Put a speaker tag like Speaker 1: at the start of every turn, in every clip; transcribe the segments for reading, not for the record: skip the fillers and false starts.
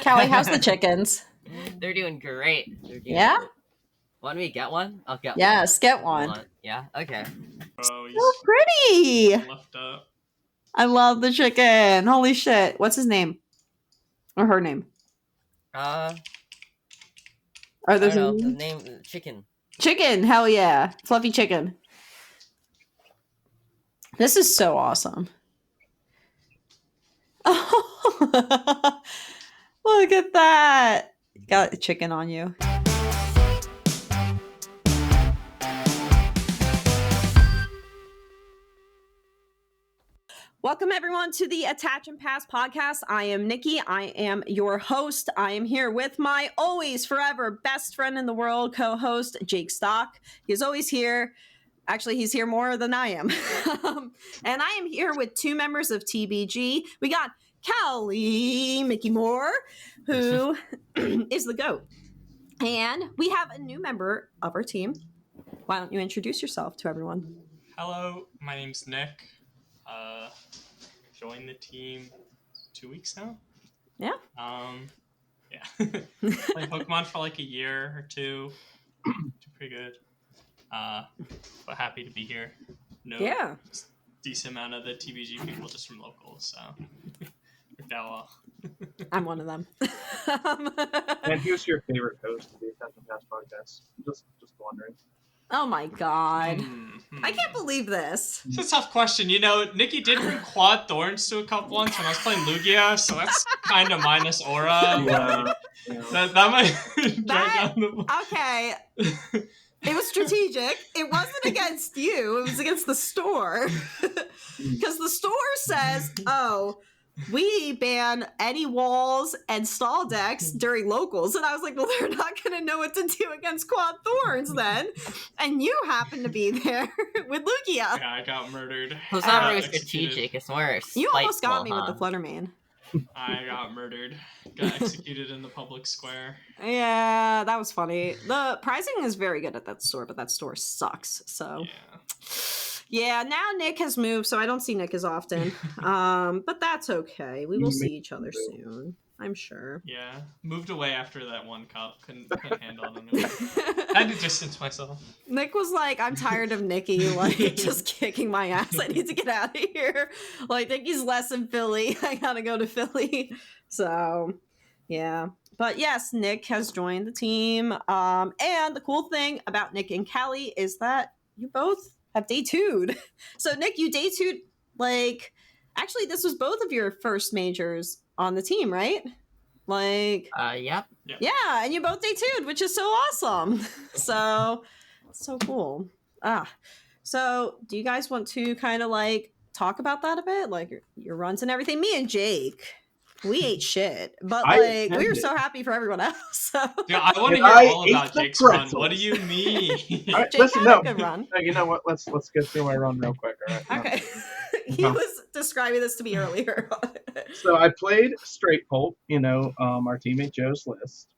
Speaker 1: Callie, how's the chickens?
Speaker 2: They're doing great.
Speaker 1: Yeah?
Speaker 2: Great. Want me to get one? I'll get one.
Speaker 1: Yes, get one.
Speaker 2: Yeah? Okay.
Speaker 3: Oh, he's
Speaker 1: So pretty.
Speaker 3: left up.
Speaker 1: I love the chicken. Holy shit. What's his name? Or her name?
Speaker 2: I
Speaker 1: Are there
Speaker 2: don't know. The name, chicken.
Speaker 1: Chicken, hell yeah. Fluffy chicken. This is so awesome. Oh, look at that. Got a chicken on you. Welcome everyone to the Attach and Pass podcast. I am Nikki. I am your host. I am here with my always forever best friend in the world, co-host Jake Stock. He's always here. Actually, he's here more than I am. And I am here with two members of TBG. We got Callie Moore, who is the GOAT. And we have a new member of our team. Why don't you introduce yourself to everyone?
Speaker 3: Hello, my name's Nick. Joined the team 2 weeks now.
Speaker 1: Yeah.
Speaker 3: Yeah. Played Pokemon for like a year or two. Pretty good. But happy to be here. No,
Speaker 1: Yeah.
Speaker 3: decent amount of the TBG people just from locals, so worked out well.
Speaker 1: I'm one of them.
Speaker 4: And who's your favorite host of the Attach and Pass podcast? Just wondering.
Speaker 1: Oh my god. I can't believe this.
Speaker 3: It's a tough question. You know, Nikki did bring quad thorns to a cup once when I was playing Lugia, so that's kind of minus aura.
Speaker 4: Yeah.
Speaker 3: That might drag down the...
Speaker 1: Okay. It was strategic. It wasn't against you. It was against the store. Because the store says, oh, we ban any walls and stall decks during locals. And I was like, well, they're not going to know what to do against quad thorns then. And you happen to be there with Lugia.
Speaker 3: Yeah, I got murdered.
Speaker 2: It's not very strategic. It's more
Speaker 1: You almost got me
Speaker 2: spiteful,
Speaker 1: with the Fluttermane.
Speaker 3: I got murdered. Got executed in the public square.
Speaker 1: Yeah, that was funny. The pricing is very good at that store, but that store sucks. So yeah, now Nick has moved, so I don't see Nick as often. But that's okay. We will see each other soon, I'm sure.
Speaker 3: Yeah, moved away after that one cup. Couldn't handle it anymore. I had to distance myself.
Speaker 1: Nick was like, I'm tired of Nikki, like, just kicking my ass. I need to get out of here. Like, Nikki's less in Philly. I gotta go to Philly. So, yeah. But yes, Nick has joined the team. And the cool thing about Nick and Callie is that you both have day two'd. So, Nick, you day two'd, like, actually, this was both of your first majors on the team, right? Like,
Speaker 2: Yep.
Speaker 1: yeah, and you both day two'd, which is so awesome. So cool. So do you guys want to kind of like talk about that a bit, like your runs and everything? Me and Jake, we ate shit, but like we were so happy for everyone else. So.
Speaker 3: Yeah, I want to hear all about Jake's run. What do you mean?
Speaker 4: Right,
Speaker 1: Jake
Speaker 4: listen,
Speaker 1: had a good run.
Speaker 4: You know what? Let's get through my run real quick. All right.
Speaker 1: Okay. He was describing this to me earlier.
Speaker 4: So I played straight pult, our teammate Joe's list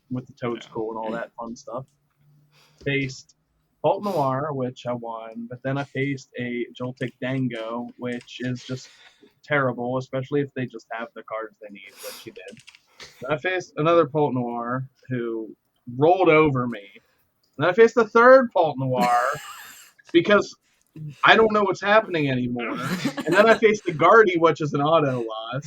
Speaker 4: with the toad school and all that fun stuff. Faced Pult Noir, which I won, but then I faced a Joltik Dango, which is just terrible, especially if they just have the cards they need, which he did. Then I faced another Pult Noir who rolled over me. Then I faced the third Pult Noir because I don't know what's happening anymore. And then I faced the Guardy, which is an auto loss.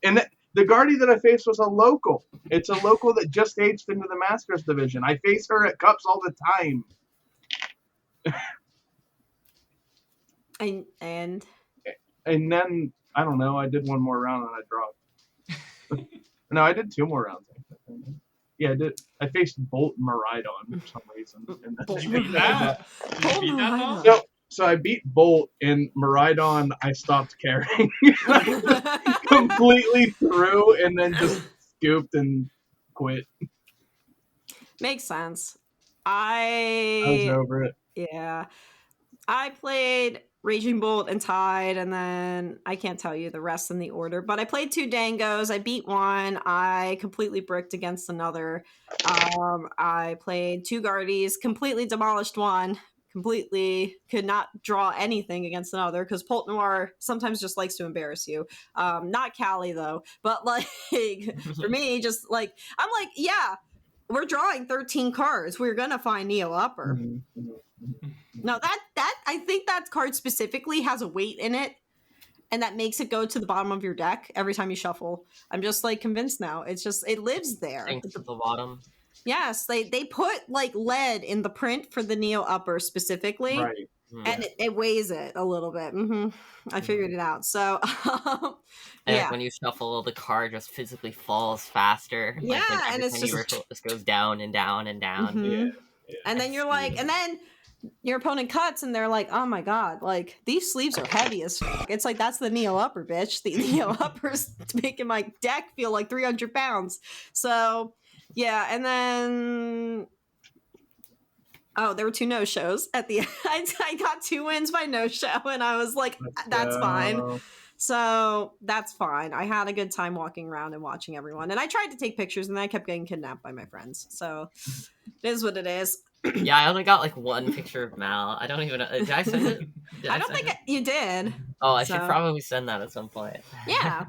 Speaker 4: And the Guardy that I faced was a local. It's a local that just aged into the Masters division. I face her at Cups all the time.
Speaker 1: And
Speaker 4: then, I don't know, I did one more round and I dropped. No, I did two more rounds. Yeah, I did. I faced Bolt Maridon for some reason.
Speaker 3: Did you beat that? Did you beat that though?
Speaker 4: No, so I beat Bolt, and Maridon I stopped carrying. Completely through, and then just scooped and quit.
Speaker 1: Makes sense.
Speaker 4: I was over it.
Speaker 1: Yeah. I played Raging Bolt and Tide, and then I can't tell you the rest in the order, but I played two Dangos. I beat one. I completely bricked against another. I played two Guardies, completely demolished one, completely could not draw anything against another because Pult Noir sometimes just likes to embarrass you. Not Callie though, but like for me, just like I'm like, yeah, we're drawing 13 cards. We're gonna find Neo Upper. No, that I think that card specifically has a weight in it, and that makes it go to the bottom of your deck every time you shuffle. I'm just like convinced now. It's just it lives there.
Speaker 2: Thanks to the bottom.
Speaker 1: Yes, they put like lead in the print for the Neo Upper specifically,
Speaker 4: Right.
Speaker 1: and it weighs it a little bit. I figured it out. So,
Speaker 2: And
Speaker 1: yeah,
Speaker 2: when you shuffle, the card just physically falls faster.
Speaker 1: Yeah,
Speaker 2: like, when
Speaker 1: and
Speaker 2: every
Speaker 1: it's
Speaker 2: time you
Speaker 1: just-
Speaker 2: riffle, it just goes down and down and down.
Speaker 1: Mhm.
Speaker 4: Yeah.
Speaker 1: And then you're like, and then your opponent cuts, and they're like, "Oh my god, like these sleeves are heavy as fuck." It's like that's the Neo Upper, bitch. The Neo Upper's making my deck feel like 300 pounds. So, yeah, and then there were 2 no-shows at the end. I got 2 wins by no-show, and I was like, that's fine. So that's fine. I had a good time walking around and watching everyone. And I tried to take pictures, and then I kept getting kidnapped by my friends. So it is what it is.
Speaker 2: Yeah, I only got like 1 picture of Mal. I don't even know. Did I send it?
Speaker 1: I don't think you did.
Speaker 2: Oh, I should
Speaker 1: so.
Speaker 2: probably send that at some point.
Speaker 1: Yeah.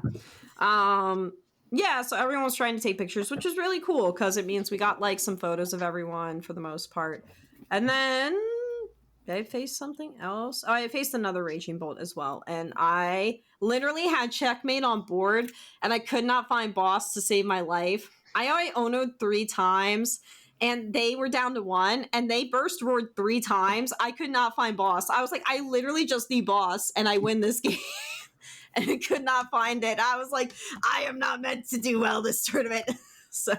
Speaker 1: Yeah, so everyone was trying to take pictures, which was really cool because it means we got like some photos of everyone for the most part. And then I faced something else. Oh, I faced another Raging Bolt as well. And I literally had checkmate on board, and I could not find boss to save my life. I Ono'd 3 times, and they were down to 1, and they burst roared 3 times. I could not find boss. I was like, I literally just need boss, and I win this game. And I could not find it. I was like, I am not meant to do well this tournament. So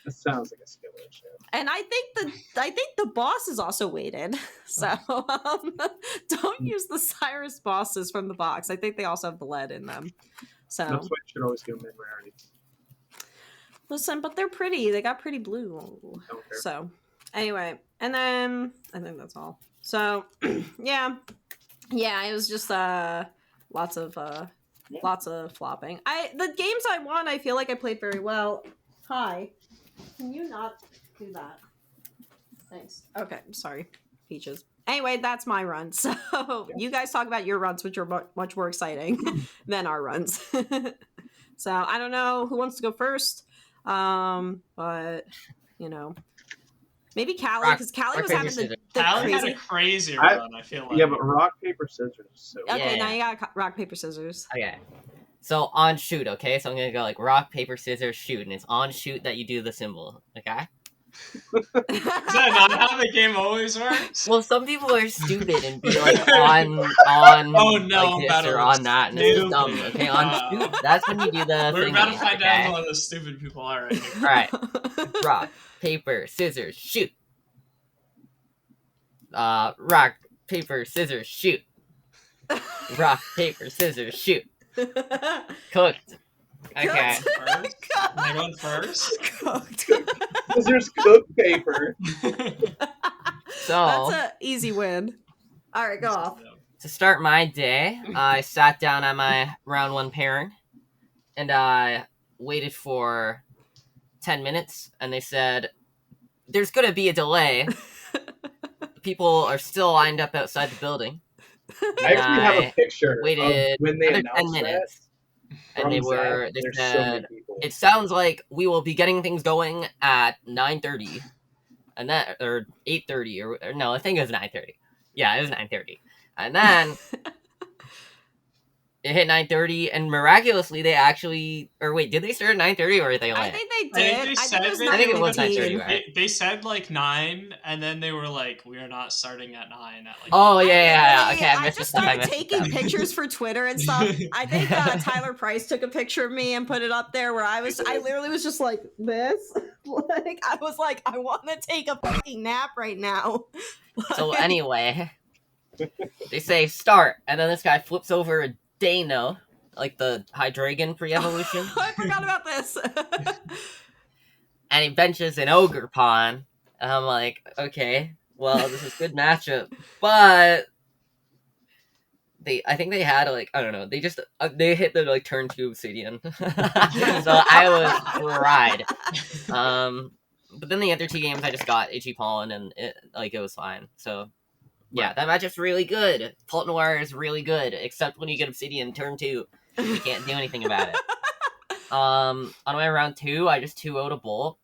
Speaker 4: It sounds like a skill issue.
Speaker 1: and I think the boss is also weighted. So don't use the Cyrus bosses from the box. I think they also have the lead in them. So
Speaker 4: That's why you should always go mid rarity.
Speaker 1: listen, but they're pretty. They got pretty blue.
Speaker 4: Don't care.
Speaker 1: So anyway, and then I think that's all. So yeah, it was just lots of flopping. The games I won, I feel like I played very well. Hi, can you not do that? Thanks. Okay, sorry, Peaches. Anyway, that's my run. So you guys talk about your runs, which are much more exciting than our runs. So I don't know who wants to go first, but you know, maybe Callie, because Callie was having the
Speaker 3: Callie had
Speaker 1: crazy.
Speaker 3: a crazy run, I feel like.
Speaker 4: Yeah, but rock, paper, scissors. So
Speaker 1: Okay,
Speaker 2: Yeah.
Speaker 1: now you got rock, paper, scissors.
Speaker 2: Okay. So on shoot, okay? So I'm gonna go like rock, paper, scissors, shoot, and it's on shoot that you do the symbol, okay?
Speaker 3: Is that not how the game always works?
Speaker 2: Well, some people are stupid and be like on
Speaker 3: Oh, no,
Speaker 2: like
Speaker 3: I'm
Speaker 2: this or
Speaker 3: about to
Speaker 2: on that, and it's just
Speaker 3: stupid.
Speaker 2: dumb, okay? On shoot, that's when you do the
Speaker 3: We're
Speaker 2: thingy,
Speaker 3: about to find out
Speaker 2: okay?
Speaker 3: who one of the stupid people are right here.
Speaker 2: Alright, rock, paper, scissors, shoot. Rock, paper, scissors, shoot. Rock, paper, scissors, shoot. Cooked. Okay.
Speaker 3: First? Am I going first?
Speaker 1: Cooked.
Speaker 4: scissors, cook, paper.
Speaker 2: So
Speaker 1: That's an easy win. All right, go off.
Speaker 2: to start my day, I sat down at my round 1 pairing, and I waited for 10 minutes, and they said, there's gonna be a delay. People are still lined up outside the building.
Speaker 4: I actually have a picture of
Speaker 2: Waited
Speaker 4: when they
Speaker 2: another 10
Speaker 4: announced that.
Speaker 2: minutes. And
Speaker 4: from
Speaker 2: they
Speaker 4: Zach.
Speaker 2: they
Speaker 4: There's so many
Speaker 2: said,
Speaker 4: people.
Speaker 2: it sounds like we will be getting things going at 9:30, and that, or 8:30, or no, I think it was 9:30. Yeah, it was 9:30. And then it hit 9:30, and miraculously they actually, or wait, did they start at 9:30 or were they
Speaker 1: I
Speaker 2: late?
Speaker 1: think they
Speaker 3: I
Speaker 1: did.
Speaker 3: think they
Speaker 1: I
Speaker 3: said
Speaker 1: think
Speaker 2: I think it was
Speaker 1: 9:15.
Speaker 2: 9:30, right?
Speaker 3: They said like 9, and then they were like, "We are not starting at 9." At like,
Speaker 2: Oh yeah. Okay, I
Speaker 1: I
Speaker 2: missed
Speaker 1: just
Speaker 2: the stuff. I
Speaker 1: started
Speaker 2: missed
Speaker 1: taking
Speaker 2: the stuff.
Speaker 1: pictures for Twitter and stuff. I think Tyler Price took a picture of me and put it up there where I literally was just like this. Like I was like, I want to take a fucking nap right now.
Speaker 2: So anyway, they say start, and then this guy flips over a Dano, like the Hydreigon pre-evolution,
Speaker 1: I forgot about this.
Speaker 2: and he benches an Ogre Pawn, and I'm like, okay, well, this is good matchup, but I think they had like, I don't know, they just they hit the like turn 2 Obsidian, so I was fried. But then the other 2 games I just got Itchy Pollen, and it was fine. So Yeah, that matchup's really good. Pult Noir is really good, except when you get Obsidian turn 2. You can't do anything about it. On my round 2, I just 2-0'd a Bolt.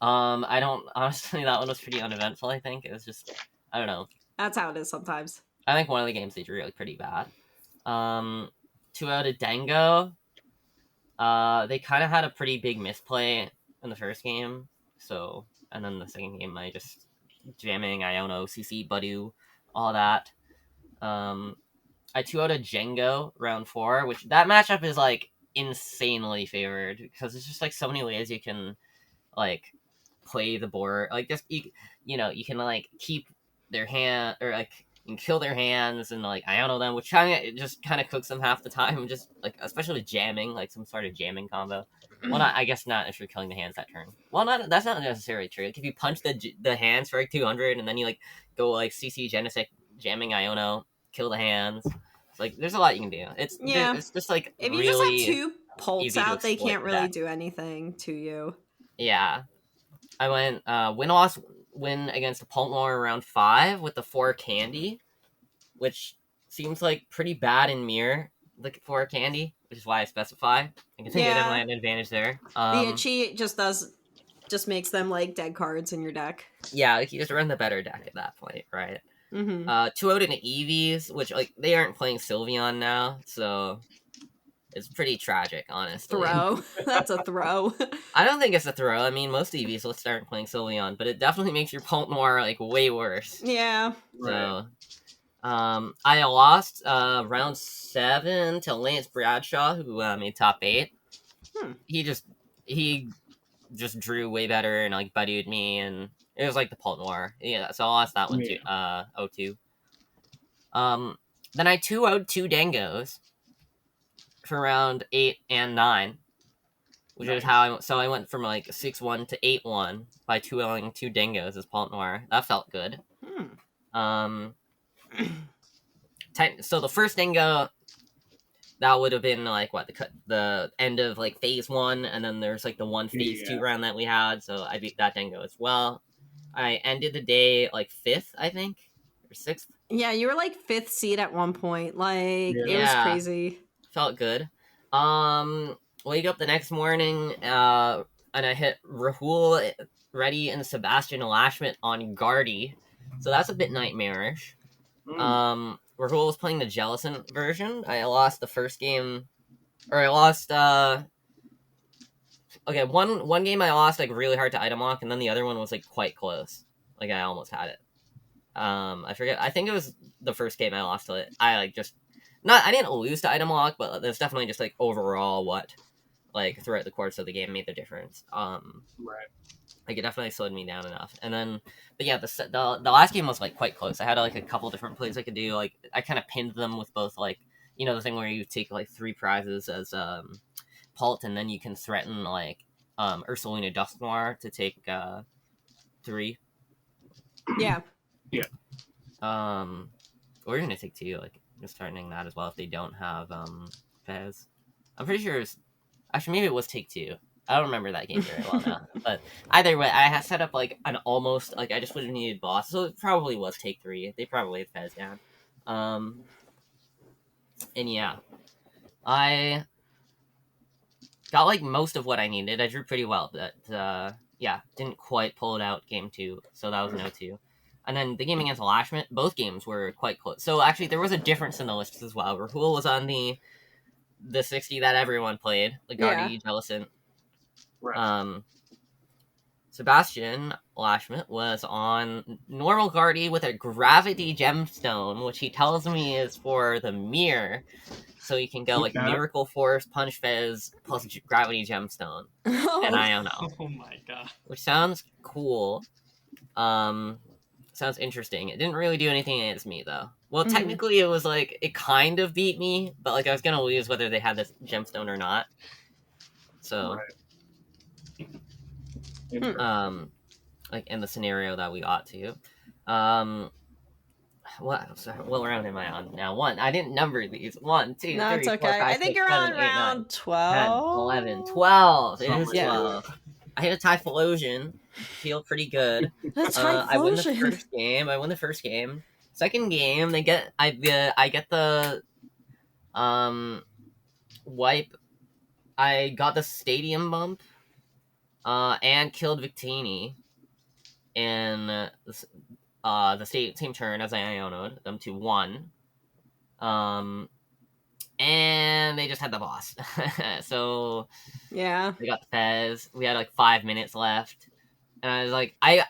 Speaker 2: I don't... Honestly, that one was pretty uneventful, I think. It was just... I don't know.
Speaker 1: That's how it is sometimes.
Speaker 2: I think one of the games they drew pretty bad. 2-0'd a Dango. They kind of had a pretty big misplay in the first game. So... And then the second game, I just... Jamming, Iono, CC, Badu, all that. I 2-0'd a Django round 4, which that matchup is like insanely favored because it's just like so many ways you can like play the board. Like just you can like keep their hand or like you can kill their hands and like Iono them, which it just kind of cooks them half the time. Just like especially with jamming, like some sort of jamming combo. Well, I guess not if you're killing the hands that turn. Well, that's not necessarily true. Like if you punch the hands for like 200 and then you like go like CC Genesect jamming Iono, kill the hands. It's like there's a lot you can do. It's just like
Speaker 1: if you
Speaker 2: really
Speaker 1: just have 2 Pults out, they can't really
Speaker 2: that.
Speaker 1: do anything to you.
Speaker 2: Yeah, I went win against a Pult Noir round 5 with the 4 Candy, which seems like pretty bad in mirror. Look at 4 Candy, which is why I specify. I can think I definitely had an advantage there.
Speaker 1: The Itchy just makes them like dead cards in your deck.
Speaker 2: Yeah, like you just run the better deck at that point, right? 2-0'd into Eevees, which like they aren't playing Sylveon now, so it's pretty tragic, honestly.
Speaker 1: Throw. That's a throw.
Speaker 2: I don't think it's a throw. I mean, most Eevees will start playing Sylveon, but it definitely makes your Pult Noir like way worse.
Speaker 1: Yeah.
Speaker 2: So, I lost round 7 to Lance Bradshaw, who made top 8. He just drew way better and like buddied me, and it was like the Pult Noir. Yeah, so I lost that one too. 0-2. Then I 2-0'd 2 Dangos for round 8 and 9, which is how I went from like 6-1 to 8-1 by 2-0'ing 2 Dangos as Pult Noir. That felt good. So the first Dango, that would have been like what the end of like phase 1, and then there's like the one phase 2 round that we had. So I beat that Dango as well. I ended the day like 5th, I think, or 6th.
Speaker 1: Yeah, you were like 5th seed at one point. Like it was crazy.
Speaker 2: Felt good. Wake up the next morning, and I hit Rahul, Reddy, and Sebastian Lashmet on Guardy. So that's a bit nightmarish. Rahul was playing the Jellicent version. I lost the first game, or I lost. Okay, one game I lost like really hard to item lock, and then the other one was like quite close. Like I almost had it. I forget. I think it was the first game I lost to it. I didn't lose to item lock, but there's definitely just like overall what, like throughout the course of the game made the difference.
Speaker 4: Right.
Speaker 2: Like it definitely slowed me down enough. And then, but yeah, the last game was like quite close. I had like a couple different plays I could do. Like I kind of pinned them with both like the thing where you take like 3 prizes as Pult, and then you can threaten like Ursulina Dusk Noir to take 3.
Speaker 1: Yeah.
Speaker 4: Yeah.
Speaker 2: Or you're gonna take 2, like just threatening that as well if they don't have Fez. I'm pretty sure actually maybe it was take 2. I don't remember that game very well now. But either way, I had set up like an almost like I just would have needed boss, so it probably was take 3. They probably had Fez down. And yeah, I got like most of what I needed. I drew pretty well, but didn't quite pull it out game 2, so that was an 0-2. And then the game against Lashmet, both games were quite close. So actually, there was a difference in the lists as well. Rahul was on the 60 that everyone played, the Guardy, Jellicent.
Speaker 4: Right.
Speaker 2: Sebastian Lashmet was on normal Guardy with a Gravity Gemstone, which he tells me is for the mirror, so you can go like Miracle Force, Punch Fez, plus Gravity Gemstone, and I don't know.
Speaker 3: Oh my god.
Speaker 2: Which sounds cool. Sounds interesting. It didn't really do anything against me though. Well, technically it was like it kind of beat me, but like I was gonna lose whether they had this gemstone or not. So, like in the scenario that we ought to. What round am I on now? 1. I didn't number these. 1, 2,
Speaker 1: no,
Speaker 2: 3,
Speaker 1: it's
Speaker 2: 4,
Speaker 1: okay.
Speaker 2: 5,
Speaker 1: I think
Speaker 2: 6,
Speaker 1: you're
Speaker 2: 7,
Speaker 1: on
Speaker 2: 8,
Speaker 1: round
Speaker 2: 9,
Speaker 1: 12.
Speaker 2: 10, 11, 12. It is 12.
Speaker 1: Yeah.
Speaker 2: I hit a Typhlosion. feel pretty good.
Speaker 1: That's
Speaker 2: I win the
Speaker 1: Typhlosion.
Speaker 2: first game. Second game, I get the wipe. I got the stadium bump. And killed Victini in the same turn as I Ionoed them to 1. And they just had the boss. So
Speaker 1: Yeah.
Speaker 2: they got the Fez. We had like 5 minutes left. And I was like, I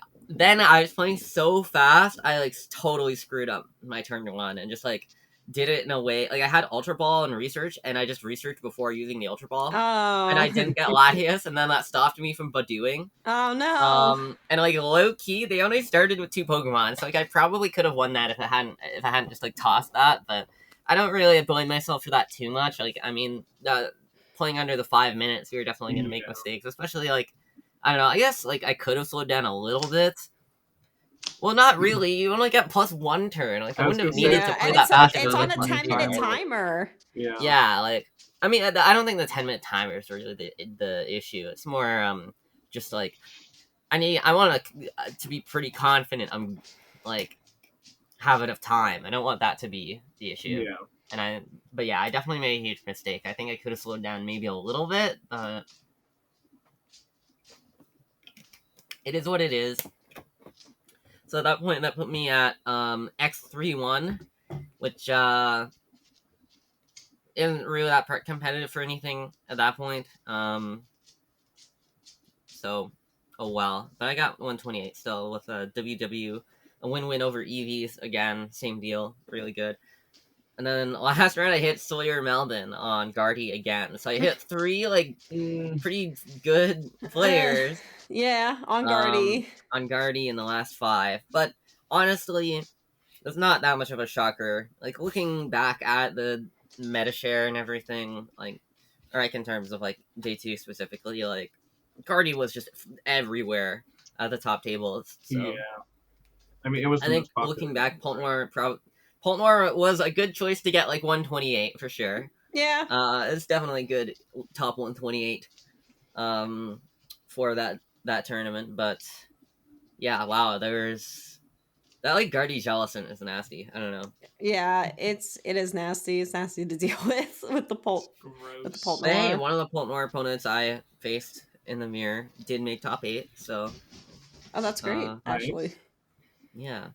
Speaker 2: was playing so fast, I like totally screwed up my turn 1 and just like did it in a way like I had Ultra Ball and research, and I just researched before using the Ultra Ball.
Speaker 1: Oh.
Speaker 2: And I didn't get Latias, and then that stopped me from Badooing.
Speaker 1: Oh no.
Speaker 2: And like low key, they only started with 2 Pokemon, so like I probably could have won that if I hadn't just like tossed that. But I don't really blame myself for that too much. Like I mean, playing under the 5 minutes, we were definitely gonna make mistakes, especially like I don't know. I guess like I could have slowed down a little bit. Well, not really. You only get +1 turn. Like I wouldn't have needed to play that fast.
Speaker 1: It's on a 10-minute timer.
Speaker 4: Yeah.
Speaker 2: Yeah, like I mean, I don't think the 10-minute timer is really the issue. It's more just like I want to be pretty confident. I'm like have enough time. I don't want that to be the issue.
Speaker 4: Yeah.
Speaker 2: But I definitely made a huge mistake. I think I could have slowed down maybe a little bit, but it is what it is. So at that point, that put me at X3-1, which isn't really that competitive for anything at that point. So, oh well. But I got 128 still with a WW, a win-win over EVs. Again, same deal, really good. And then last round I hit Sawyer Melvin on Guardy again. So I hit 3 like pretty good players.
Speaker 1: Yeah, on Guardy.
Speaker 2: On Guardy in the last 5. But honestly, it's not that much of a shocker. Like looking back at the meta share and everything, like in terms of like J2 specifically, like Guardy was just everywhere at the top tables. So
Speaker 4: yeah. I mean, it was.
Speaker 2: I think looking back, Poltmore was a good choice to get like 128 for sure.
Speaker 1: Yeah.
Speaker 2: It's definitely good top 128 for that tournament. But yeah, wow, there's that like Guardy Jellison is nasty. I don't know.
Speaker 1: Yeah, it is nasty. It's nasty to deal with the Poltmore.
Speaker 2: Hey, one of the Poltmore opponents I faced in the mirror did make top 8, so
Speaker 1: oh, that's great, actually.
Speaker 2: Yeah.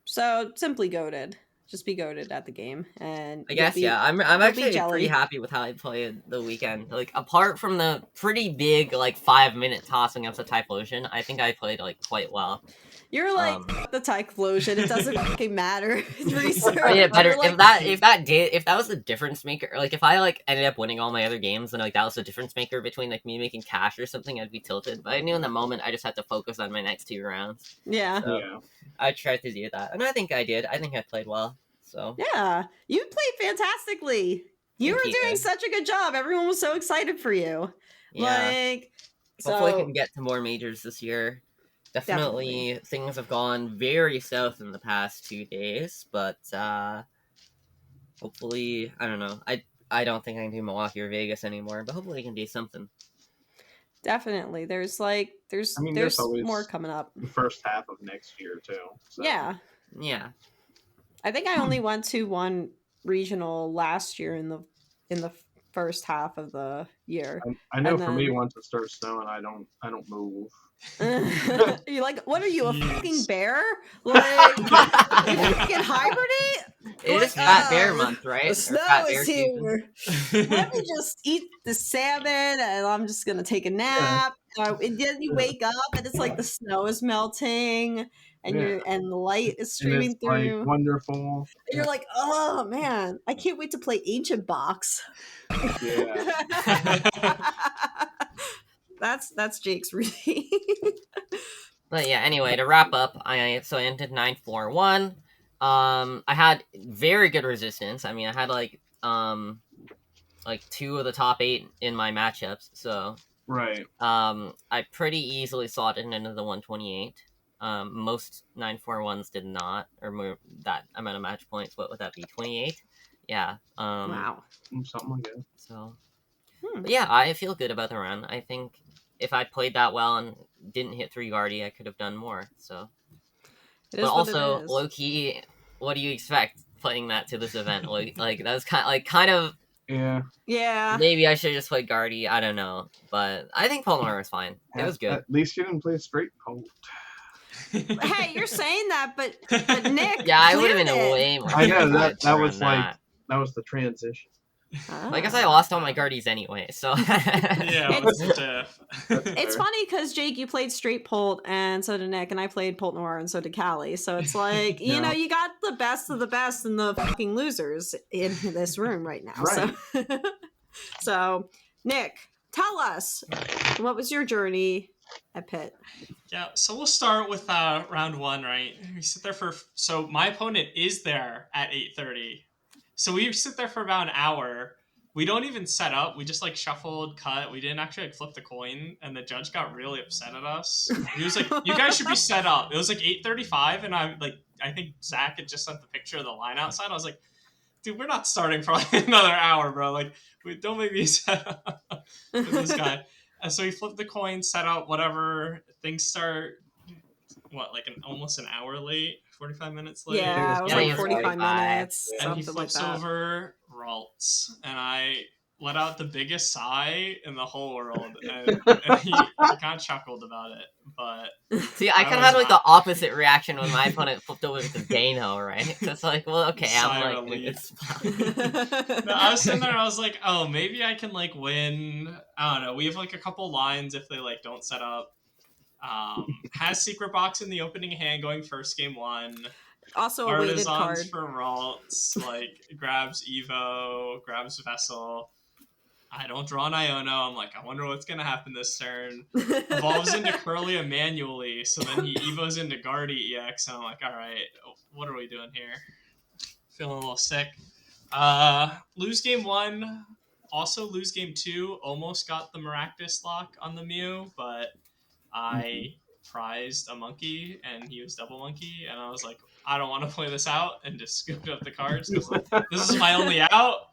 Speaker 1: So simply goated. Just be goated at the game, and
Speaker 2: I guess I'm actually pretty happy with how I played the weekend. Like apart from the pretty big like 5-minute toss against the Typhlosion, I think I played like quite well.
Speaker 1: You're like the Typhlosion. It doesn't fucking matter.
Speaker 2: Yeah, better like, if that was the difference maker. Like if I like ended up winning all my other games, and like that was the difference maker between like me making cash or something, I'd be tilted. But I knew in the moment I just had to focus on my next 2 rounds.
Speaker 1: Yeah.
Speaker 2: So I tried to do that, and I think I did. I think I played well. So
Speaker 1: yeah, you played fantastically. You were doing such a good job. Everyone was so excited for you.
Speaker 2: Yeah.
Speaker 1: Like,
Speaker 2: hopefully I can get to more majors this year. Definitely things have gone very south in the past 2 days, but hopefully, I don't know. I don't think I can do Milwaukee or Vegas anymore, but hopefully I can do something.
Speaker 1: Definitely. There's more coming up.
Speaker 4: The first half of next year too. So.
Speaker 1: Yeah.
Speaker 2: Yeah.
Speaker 1: I think I only went to 1 regional last year in the first half of the year.
Speaker 4: I know for me, once it starts snowing, I don't move.
Speaker 1: You're like, what are you, a fucking bear? Like, you fucking hibernate?
Speaker 2: It is Fat Bear month, right?
Speaker 1: The snow is here. Let me just eat the salmon, and I'm just gonna take a nap. And then you wake up, and it's like the snow is melting, and and the light is streaming through.
Speaker 4: Like wonderful.
Speaker 1: And you're like, oh man, I can't wait to play Ancient Box.
Speaker 4: Yeah.
Speaker 1: That's Jake's reading.
Speaker 2: But yeah, anyway, to wrap up, I ended 9-4-1. I had very good resistance. I mean, I had like 2 of the top 8 in my matchups, so
Speaker 4: right.
Speaker 2: I pretty easily slotted into the 128. Most 9-4-1s did not, or that amount of match points. What would that be? 28? Yeah.
Speaker 1: Wow.
Speaker 4: Something like that.
Speaker 2: So, but yeah, I feel good about the run. I think if I played that well and didn't hit 3 Guardy, I could have done more. So,
Speaker 1: It
Speaker 2: but
Speaker 1: is what it
Speaker 2: also
Speaker 1: is.
Speaker 2: low key, what do you expect playing that to this event? Like that was kind of
Speaker 4: Yeah.
Speaker 1: Yeah.
Speaker 2: maybe I should have just played Guardy. I don't know, but I think Palmer was fine. It was good.
Speaker 4: At least you didn't play straight Colt.
Speaker 1: Hey, you're saying that, but Nick
Speaker 2: Yeah, I would have
Speaker 1: cleared
Speaker 2: been
Speaker 1: it.
Speaker 2: way more.
Speaker 4: I know
Speaker 2: confident
Speaker 4: that
Speaker 2: around
Speaker 4: was like
Speaker 2: that.
Speaker 4: that was the transition.
Speaker 1: Ah.
Speaker 2: I guess I lost all my Guardies anyway, so
Speaker 3: Yeah, what's the diff?
Speaker 1: It's funny because Jake, you played straight Polt, and so did Nick, and I played Polt Noir, and so did Callie. So it's like, you know, you got the best of the best and the fucking losers in this room right now.
Speaker 4: Right.
Speaker 1: So, so Nick, tell us, what was your journey at Pitt?
Speaker 3: Yeah, so we'll start with round 1, right? We sit there so my opponent is there at 8:30. So we sit there for about an hour. We don't even set up. We just like shuffled, cut. We didn't actually like flip the coin, and the judge got really upset at us. He was like, "You guys should be set up." It was like 8:35, and I think Zach had just sent the picture of the line outside. I was like, "Dude, we're not starting for like another hour, bro. Like, don't make me set up with this guy." And so he flipped the coin, set up, whatever. Things start, almost an hour late, 45 minutes late.
Speaker 1: Yeah, it was
Speaker 2: Yeah,
Speaker 1: like
Speaker 2: it was
Speaker 1: 45 minutes,
Speaker 3: And he
Speaker 1: something like
Speaker 3: flips
Speaker 1: that.
Speaker 3: over Raltz, and I let out the biggest sigh in the whole world, and he kind of chuckled about it. But
Speaker 2: see, I kind of had like the opposite reaction when my opponent flipped over to Dano, right? It's like, well, okay, I'm like, it's
Speaker 3: No, I was sitting there, I was like, oh, maybe I can like win. I don't know. We have like a couple lines if they like don't set up. Has Secret Box in the opening hand going first game 1.
Speaker 1: Also a weighted
Speaker 3: Artisans
Speaker 1: card.
Speaker 3: for Raltz, like grabs Evo, grabs Vessel. I don't draw an Iono. I'm like, I wonder what's gonna happen this turn. Evolves into Curly manually, so then he Evos into Guardy EX, and I'm like, all right, what are we doing here? Feeling a little sick. Lose game 1, also lose game 2. Almost got the Maractus lock on the Mew, but I prized a monkey, and he was double monkey, and I was like, I don't want to play this out, and just scooped up the cards because like, this is my only out.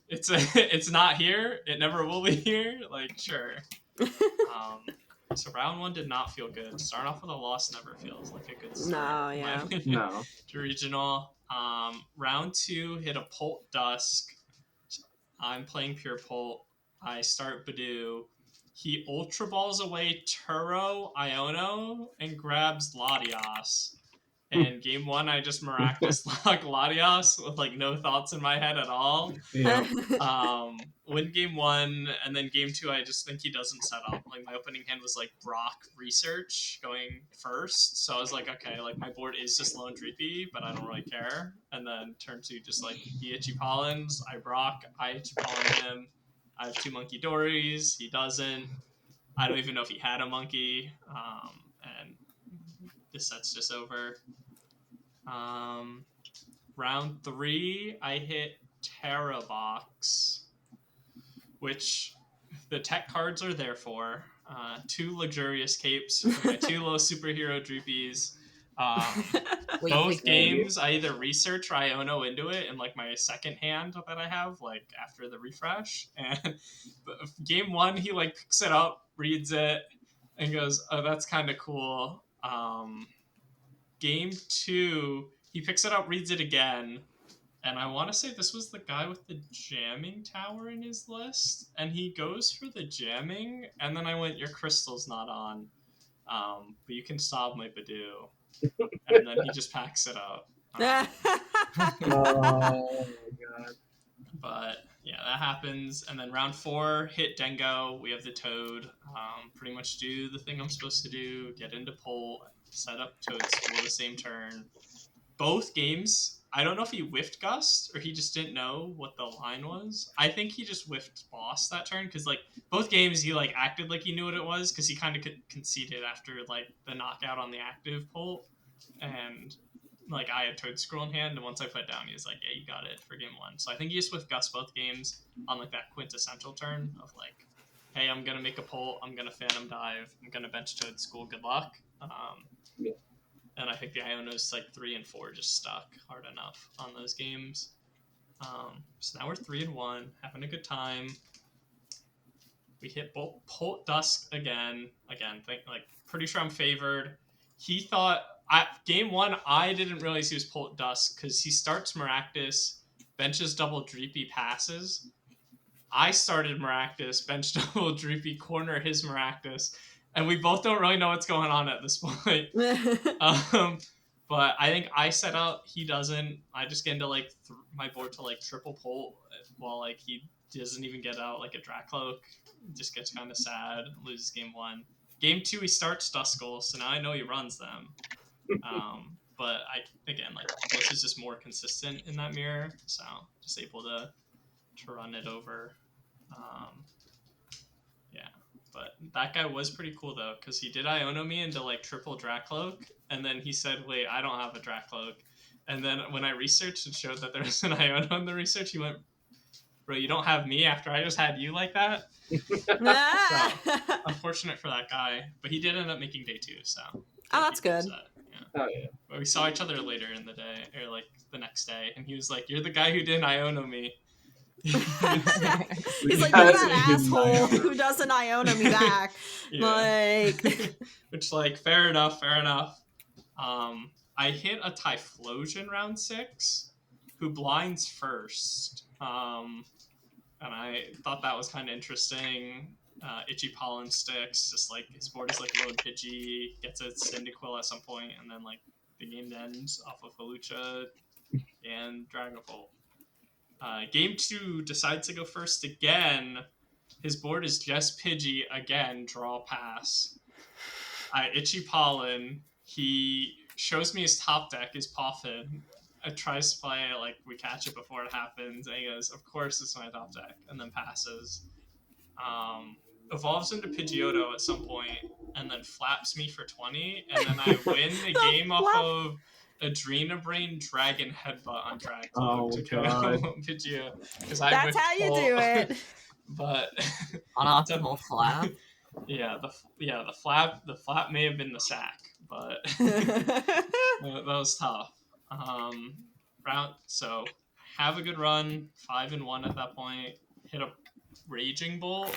Speaker 3: It's not here. It never will be here. Like, sure. So round 1 did not feel good. Starting off with a loss never feels like a good start.
Speaker 1: No, yeah.
Speaker 4: No.
Speaker 3: To regional. Round 2 hit a Polt Dusk. I'm playing pure Polt. I start Badoo. He Ultra Balls away Turo Iono and grabs Latias. And game 1, I just Maractus lock Latias with like no thoughts in my head at all.
Speaker 4: Yeah.
Speaker 3: Win game 1, and then game 2, I just think he doesn't set up. Like my opening hand was like Brock Research going first, so I was like, okay, like my board is just Lone Dreepy, but I don't really care. And then turn 2, just like he Itchy Pollens, I Brock, I Itchy Pollen him. I have 2 Monkey Dories, he doesn't. I don't even know if he had a monkey, and this set's just over. Round 3, I hit Terra Box, which the tech cards are there for. 2 luxurious capes for my 2 low superhero droopies. Both games, I either research or Iono into it in like my second hand that I have, like after the refresh. And game 1, he like picks it up, reads it, and goes, "Oh, that's kind of cool." Game 2, he picks it up, reads it again, and I want to say this was the guy with the jamming tower in his list, and he goes for the jamming, and then I went, "Your crystal's not on, but you can stop my Badoo," and then he just packs it up.
Speaker 4: Oh my god.
Speaker 3: But yeah, that happens. And then round 4, hit Dengo. We have the Toad. Pretty much do the thing I'm supposed to do. Get into Polt. Set up Toad School the same turn. Both games, I don't know if he whiffed Gust or he just didn't know what the line was. I think he just whiffed Boss that turn because like both games he like acted like he knew what it was because he kind of conceded after like the knockout on the active Polt. And like I had Toad Scroll in hand, and once I put it down, he was like, "Yeah, you got it for game 1." So I think he just with Gus both games on like that quintessential turn of like, "Hey, I'm gonna make a Polt, I'm gonna Phantom Dive, I'm gonna bench Toad School, good luck."
Speaker 4: Yeah.
Speaker 3: And I think the Ionos like 3 and 4 just stuck hard enough on those games. So now we're 3-1, having a good time. We hit Polt Dusk again. Pretty sure I'm favored. He thought game 1 I didn't realize he was Polt Dusk because he starts Maractus, benches double Dreepy, passes. I started Maractus, bench double Dreepy, corner his Maractus, and we both don't really know what's going on at this point. But I think I set out, he doesn't. I just get into like my board to like triple Polt while like he doesn't even get out like a Dracloak. Just gets kind of sad, loses game 1. Game 2 he starts Duskull, so now I know he runs them. But this is just more consistent in that mirror, so just able to run it over. Yeah, but that guy was pretty cool though, because he did Iono me into like triple Dracloak, and then he said, "Wait, I don't have a Dracloak." And then when I researched and showed that there was an Iono in the research, he went, "Bro, you don't have me after I just had you like that." So unfortunate for that guy, but he did end up making day 2, so.
Speaker 1: Oh, that's good.
Speaker 3: Yeah. Oh yeah. But we saw each other later in the day, or like the next day, and he was like, "You're the guy who didn't Iono me."
Speaker 1: He's like, "You're that asshole who doesn't Iona me back." Like,
Speaker 3: which like fair enough. I hit a Typhlosion round 6, who blinds first. And I thought that was kind of interesting. Itchy Pollen sticks, just like his board is like low Pidgey, gets a Cyndaquil at some point, and then like the game ends off of Hawlucha and Dragapult. Game 2 decides to go first again. His board is just Pidgey again, draw pass. Itchy Pollen. He shows me his top deck, his Poffin. I tries to play it, like we catch it before it happens, and he goes, "Of course it's my top deck," and then passes. Evolves into Pidgeotto at some point, and then flaps me for 20, and then I win the game off of Adrena Brain Dragon Headbutt on Dracloak to kill Pidgeotto.
Speaker 1: That's how you do it.
Speaker 3: But
Speaker 2: Unoptimal flap.
Speaker 3: Yeah, the flap may have been the sack, but that was tough. So have a good run, 5-1 at that point. Hit a Raging Bolt.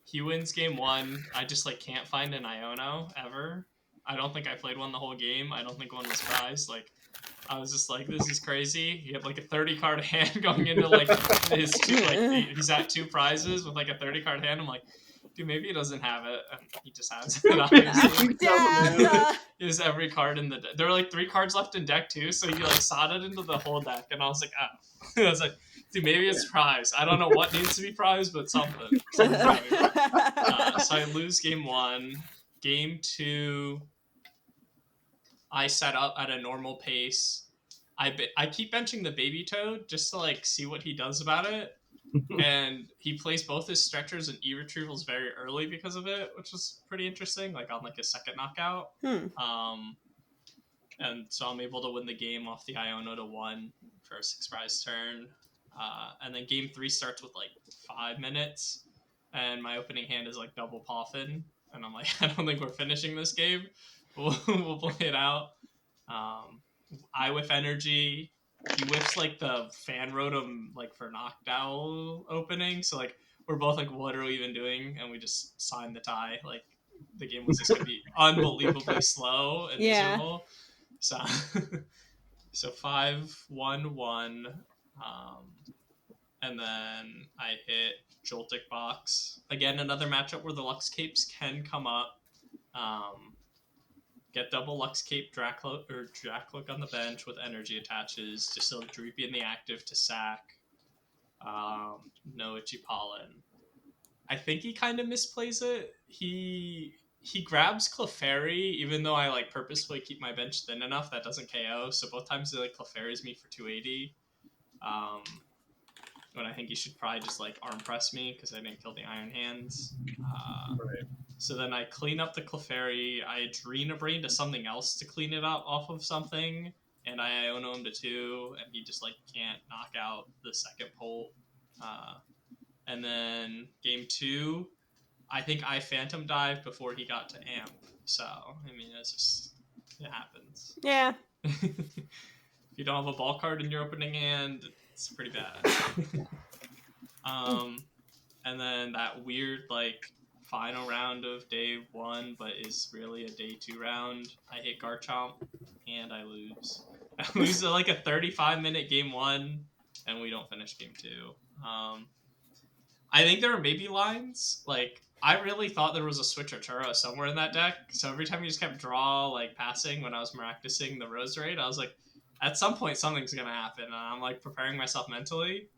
Speaker 3: He wins game 1. I just like can't find an Iono ever. I don't think I played one the whole game. I don't think one was prized. Like I was just like, this is crazy. He had like a 30 card hand going into like his two, like he's at 2 prizes with like a 30 card hand. I'm like, dude, maybe he doesn't have it. And he just has it, obviously. He has every card in the deck. There were like 3 cards left in deck too, so he like sawed it into the whole deck, and I was like, oh. I was like, dude, maybe it's prized. I don't know what needs to be prized, but something. So I lose game 1. Game 2, I set up at a normal pace. I keep benching the Baby Toad just to like see what he does about it. And he plays both his stretchers and e-retrievals very early because of it, which was pretty interesting, like on like his second knockout. And so I'm able to win the game off the Iono to 1 for a 6 prize turn. And then game 3 starts with like 5 minutes, and my opening hand is like double Poffin, and I'm like, I don't think we're finishing this game. We'll play it out. I whiff energy. He whiffs like the Fan Rotom like for knockdown opening, so like we're both like, what are we even doing? And we just signed the tie. Like the game was just gonna be unbelievably slow and miserable. So 5-1-1, and then I hit Joltik Box again. Another matchup where the Lux Capes can come up. Get double Lux Cape Dracloak on the bench with energy attaches, just so Dreepy in the active to sack. No Itchy Pollen. I think he kind of misplays it. He grabs Clefairy, even though I like purposefully keep my bench thin enough that doesn't KO. So both times he like Clefairies me for 280. When I think he should probably just like arm press me because I didn't kill the Iron Hands.
Speaker 4: Right.
Speaker 3: So then I clean up the Clefairy. I Adrena Brain to something else to clean it up off of something, and I Iono him to 2, and he just like can't knock out the second Polt. And then game 2, I think I Phantom Dive before he got to Amp. So I mean, it happens.
Speaker 1: Yeah.
Speaker 3: If you don't have a ball card in your opening hand, it's pretty bad. and then that weird like final round of day 1, but is really a day 2 round, I hit Garchomp and I lose. I lose like a 35-minute game 1, and we don't finish game 2. I think there were maybe lines. Like, I really thought there was a Switch or Turo somewhere in that deck. So every time you just kept draw, like, passing when I was practicing the Rose Raid, I was like, at some point something's going to happen. And I'm, like, preparing myself mentally.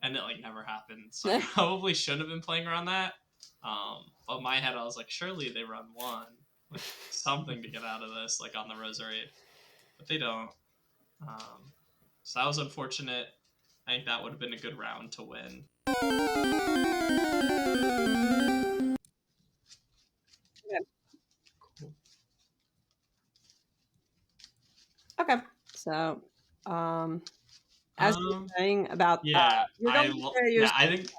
Speaker 3: And it, like, never happened. So I probably should have been playing around that. But in my head, I was like, surely they run 1. Like, something to get out of this, like, on the Rose Raid. But they don't. So that was unfortunate. I think that would have been a good round to win.
Speaker 1: Okay. So, as you were saying about
Speaker 3: I think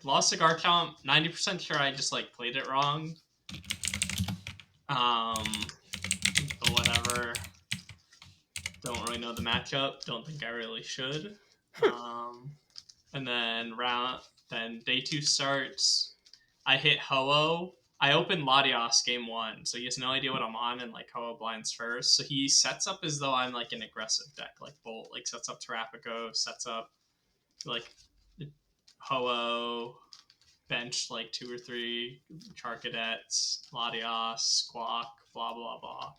Speaker 3: lost to Garchomp, 90% sure I just like played it wrong. But whatever. Don't really know the matchup. Don't think I really should. And then day 2 starts. I hit Ho-Oh. I opened Latios game 1, so he has no idea what I'm on, and like Ho-Oh blinds first. So he sets up as though I'm like an aggressive deck, like Bolt, like sets up Terrapico, sets up like Ho-Oh, bench like 2 or 3 Charcadets, Latios, Squawk, blah blah blah.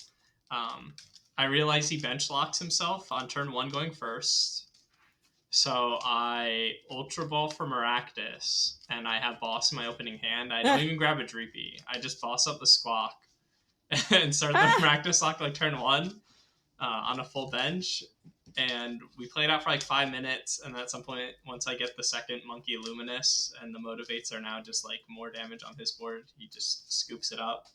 Speaker 3: I realize he bench locks himself on turn 1 going first. So I Ultra Ball for Maractus, and I have Boss in my opening hand. I don't even grab a Dreepy. I just Boss up the Squawk and start the Maractus lock like turn 1 on a full bench. And we played out for like 5 minutes, and at some point, once I get the second Monkey Luminous, and the Motivates are now just like more damage on his board, he just scoops it up.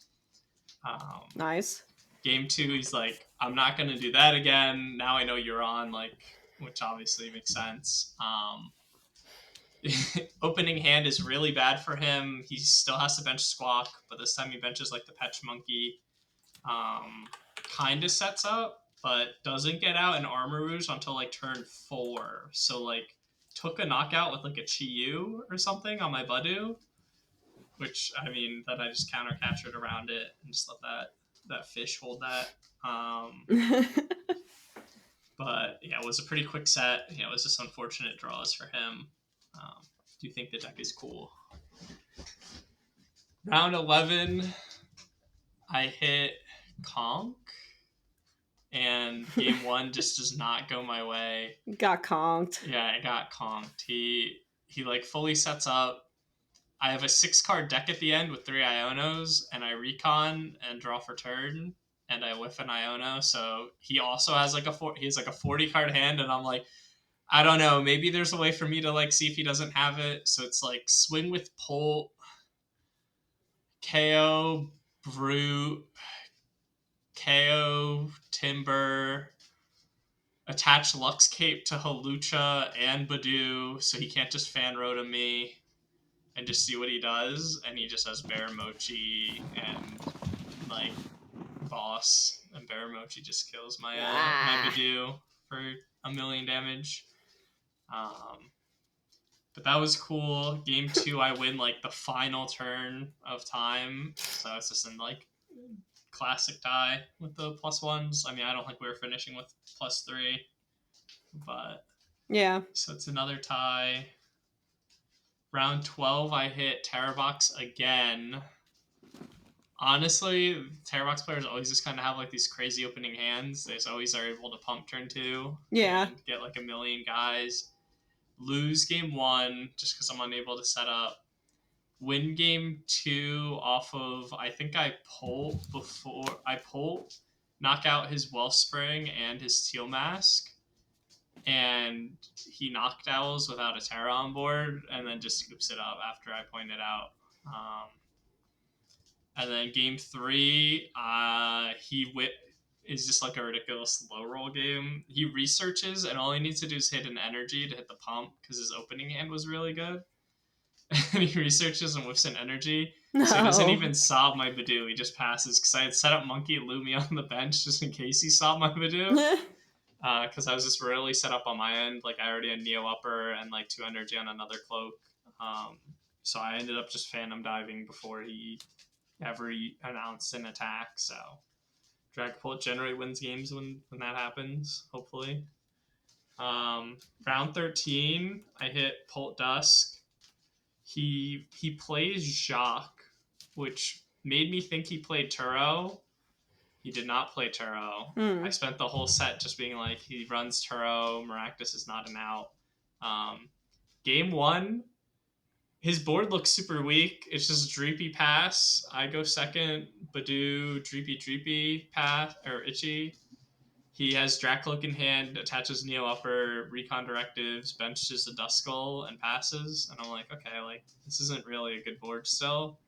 Speaker 1: Nice.
Speaker 3: Game 2, he's like, I'm not going to do that again. Now I know you're on, like, which obviously makes sense. Opening hand is really bad for him. He still has to bench Squawk, but this time he benches like the Petch Monkey. Kind of sets up, but doesn't get out an Armor Rouge until like turn 4. So like took a knockout with like a Chi-Yu or something on my Budu, which I mean then I just counter captured around it and just let that fish hold that. But yeah, it was a pretty quick set. Yeah, it was just unfortunate draws for him. Do you think the deck is cool? Round 11, I hit Conk, and game 1 just does not go my way.
Speaker 1: Got conked.
Speaker 3: Yeah, I got conked. He like fully sets up. I have a 6-card deck at the end with 3 Ionos, and I recon and draw for turn, and I whiff an Iono. So he also has like a 40-card hand, and I'm like, I don't know, maybe there's a way for me to like see if he doesn't have it. So it's like swing with Polt, KO, Brute, KO, Timber, attach Lux Cape to Halucha and Badu, so he can't just fan road me, and just see what he does. And he just has Bear Mochi and like Boss, and Bear Mochi just kills my Badu for 1,000,000 damage. But that was cool. Game 2, I win like the final turn of time, so it's just in like classic tie with the +1s. I mean, I don't think we were finishing with +3, but
Speaker 1: yeah.
Speaker 3: So it's another tie. Round 12, I hit Terrorbox again. Honestly, Terrorbox players always just kind of have like these crazy opening hands. They always are able to pump turn 2.
Speaker 1: Yeah.
Speaker 3: And get like 1,000,000 guys. Lose game 1 just because I'm unable to set up. Win game 2 off of, I think I Polt, knock out his Wellspring and his Teal Mask. And he knocked owls without a Terra on board, and then just scoops it up after I point it out. And then game 3, is just like a ridiculous low roll game. He researches, and all he needs to do is hit an energy to hit the pump because his opening hand was really good. And he researches and whiffs an energy.
Speaker 1: No.
Speaker 3: So he doesn't even sob my Badu. He just passes because I had set up Monkey Lumi on the bench just in case he sobbed my Badu. Because I was just really set up on my end. Like I already had Neo Upper and like 2 energy on another cloak. So I ended up just phantom diving before he ever announced an attack. So Dragapult generally wins games when that happens, hopefully. Round 13, I hit Pult Dusk. He plays Jacques, which made me think he played Turo. He did not play Turo. I spent the whole set just being like, he runs Turo. Maractus is not an out. Game 1, his board looks super weak. It's just Dreepy Pass. I go second. Badoo, Dreepy Pass, or Itchy. He has Dracloak in hand, attaches Neo Upper, Recon Directives, benches a Duskull, and passes. And I'm like, okay, like, this isn't really a good board still.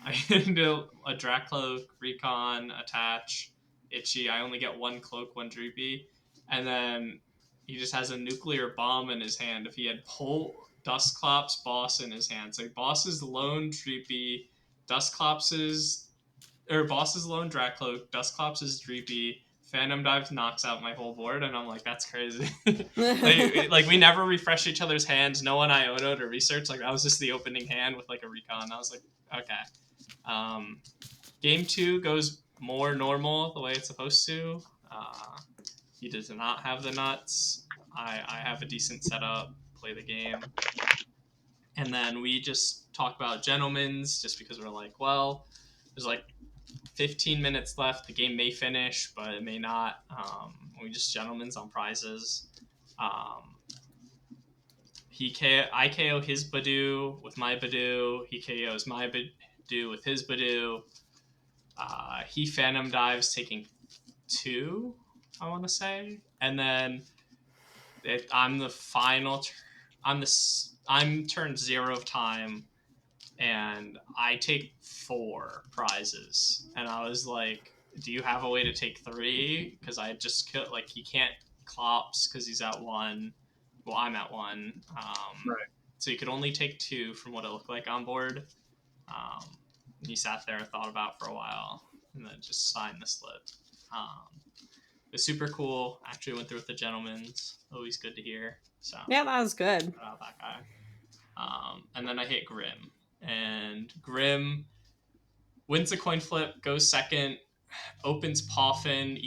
Speaker 3: I do a Dracloak, Recon, attach, Itchy. I only get 1 Cloak, 1 Dreepy. And then he just has a Nuclear Bomb in his hand. If he had Pult, Dusclops, Boss in his hand. So Boss is lone Dreepy, Boss is lone Dracloak, Dusclops is Dreepy, Phantom Dive knocks out my whole board, and I'm like, that's crazy. like we never refresh each other's hands. No one Iono'd or research. Like that was just the opening hand with like a Recon. I was like, okay. Game 2 goes more normal the way it's supposed to. He does not have the nuts. I have a decent setup, play the game. And then we just talk about gentlemen's just because we're like, well, there's like 15 minutes left. The game may finish, but it may not. We just gentlemen's on prizes. I KO his Badoo with my Badoo. He KOs my Badoo with his Badoo. He Phantom Dives taking 2, I want to say. And then I'm the final... I'm turn 0 of time, and I take 4 prizes. And I was like, do you have a way to take 3? Because I just killed, like, he can't clops because he's at 1. Well, I'm at 1.
Speaker 4: Right.
Speaker 3: So you could only take 2 from what it looked like on board. He sat there, thought about for a while, and then just signed the slip. It was super cool. Actually went through with the gentlemen's. Always good to hear. So
Speaker 1: Yeah, that was good.
Speaker 3: shout out that guy. And then I hit Grim. And Grim wins the coin flip, goes second, opens Poffin,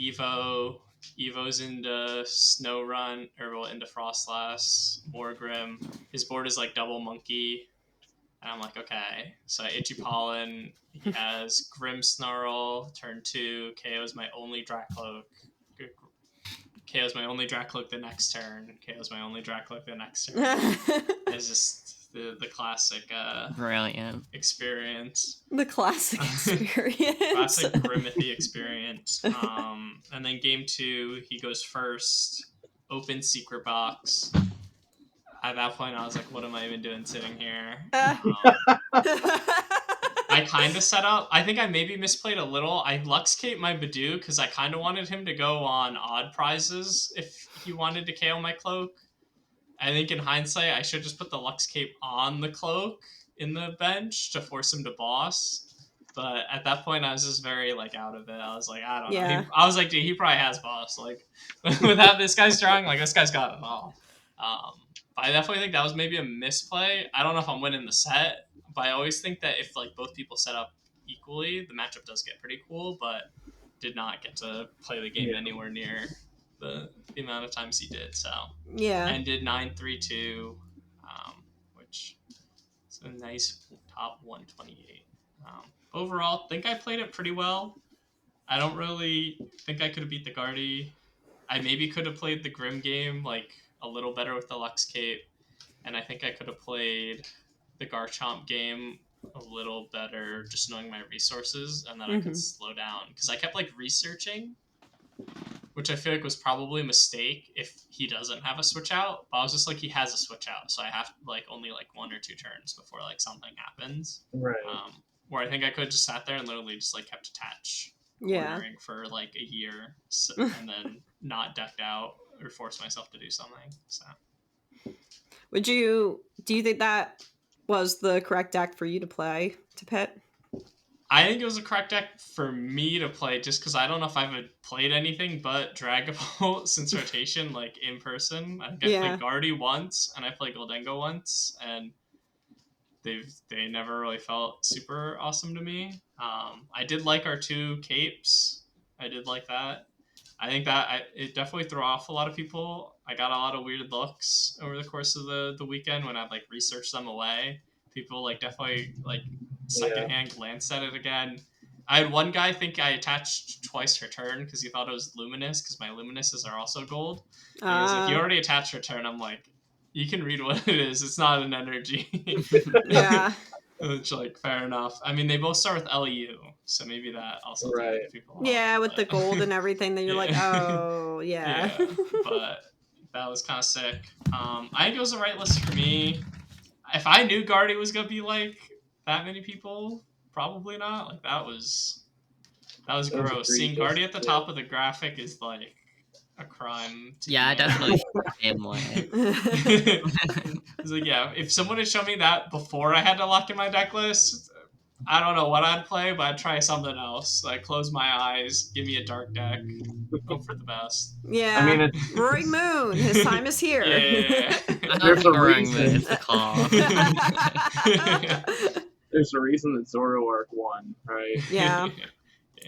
Speaker 3: Evo's into Snow Run, or well, into Frostlass, more Grim. His board is like double Monkey. And I'm like, okay. So I Itchy Pollen. He has Grim Snarl, turn 2, KO's my only Dracloak. KO's my only Dracloak the next turn. KO's my only Dracloak the next turn. It's just the classic
Speaker 2: Brilliant
Speaker 3: experience.
Speaker 1: The classic experience.
Speaker 3: Classic Grimithy experience. And then game 2, he goes first, open Secret Box. At that point, I was like, what am I even doing sitting here? I kind of set up. I think I maybe misplayed a little. I Luxcape my Badoo because I kind of wanted him to go on odd prizes if he wanted to KO my Cloak. I think in hindsight, I should just put the Luxcape on the Cloak in the bench to force him to boss. But at that point, I was just very like out of it. I was like, I don't know. I was like, dude, he probably has boss. Like, without this guy strong, like this guy's got it all. But I definitely think that was maybe a misplay. I don't know if I'm winning the set, but I always think that if like both people set up equally, the matchup does get pretty cool. But did not get to play the game anywhere near the amount of times he did. So ended 9-3-2, which is a nice top 128. Overall, think I played it pretty well. I don't really think I could have beat the Guardy. I maybe could have played the Grim game like a little better with the Luxcape, and I think I could have played the Garchomp game a little better, just knowing my resources, and then I could slow down because I kept like researching, which I feel like was probably a mistake if he doesn't have a switch out. But I was just like, he has a switch out, so I have like only like 1 or 2 turns before like something happens.
Speaker 4: Right.
Speaker 3: Where I think I could have just sat there and literally just like kept attached. Cornering for like a year, and then not decked out or force myself to do something. So,
Speaker 1: do you think that was the correct deck for you to play to pit?
Speaker 3: I think it was a correct deck for me to play, just because I don't know if I've played anything but Dragapult since rotation, like in person. I think I played Guardy once, and I played Goldengo once, and they never really felt super awesome to me. I did like our 2 capes. I did like that. I think that it definitely threw off a lot of people. I got a lot of weird looks over the course of the weekend when I like researched them away. People like definitely like secondhand glanced at it again. I had one guy think I attached twice return because he thought it was luminous because my luminuses are also gold. And he was like, "You already attached return." I'm like, "You can read what it is. It's not an energy."
Speaker 1: Yeah.
Speaker 3: Which, like, fair enough. I mean, they both start with LEU, so maybe that also
Speaker 4: Right.
Speaker 3: people off,
Speaker 1: Yeah, with the gold and everything, then you're like, oh, yeah.
Speaker 3: Yeah, but that was kind of sick. I think it was the right list for me. If I knew Guardy was gonna be like that many people, probably not. Like that was gross. Seeing Guardy at the top of the graphic is like a crime.
Speaker 2: Yeah, I definitely feel the same way.
Speaker 3: It's like, yeah, if someone had shown me that before I had to lock in my deck list, I don't know what I'd play, but I'd try something else. Like close my eyes, give me a dark deck, hope for the best.
Speaker 1: Yeah.
Speaker 4: I mean, it's
Speaker 1: Roaring Moon, his time is here.
Speaker 3: Yeah.
Speaker 2: I don't
Speaker 4: There's
Speaker 2: think
Speaker 4: a
Speaker 2: Roaring
Speaker 4: reason.
Speaker 2: Moon is the call.
Speaker 4: there's a reason that Zoroark won, right?
Speaker 1: Yeah.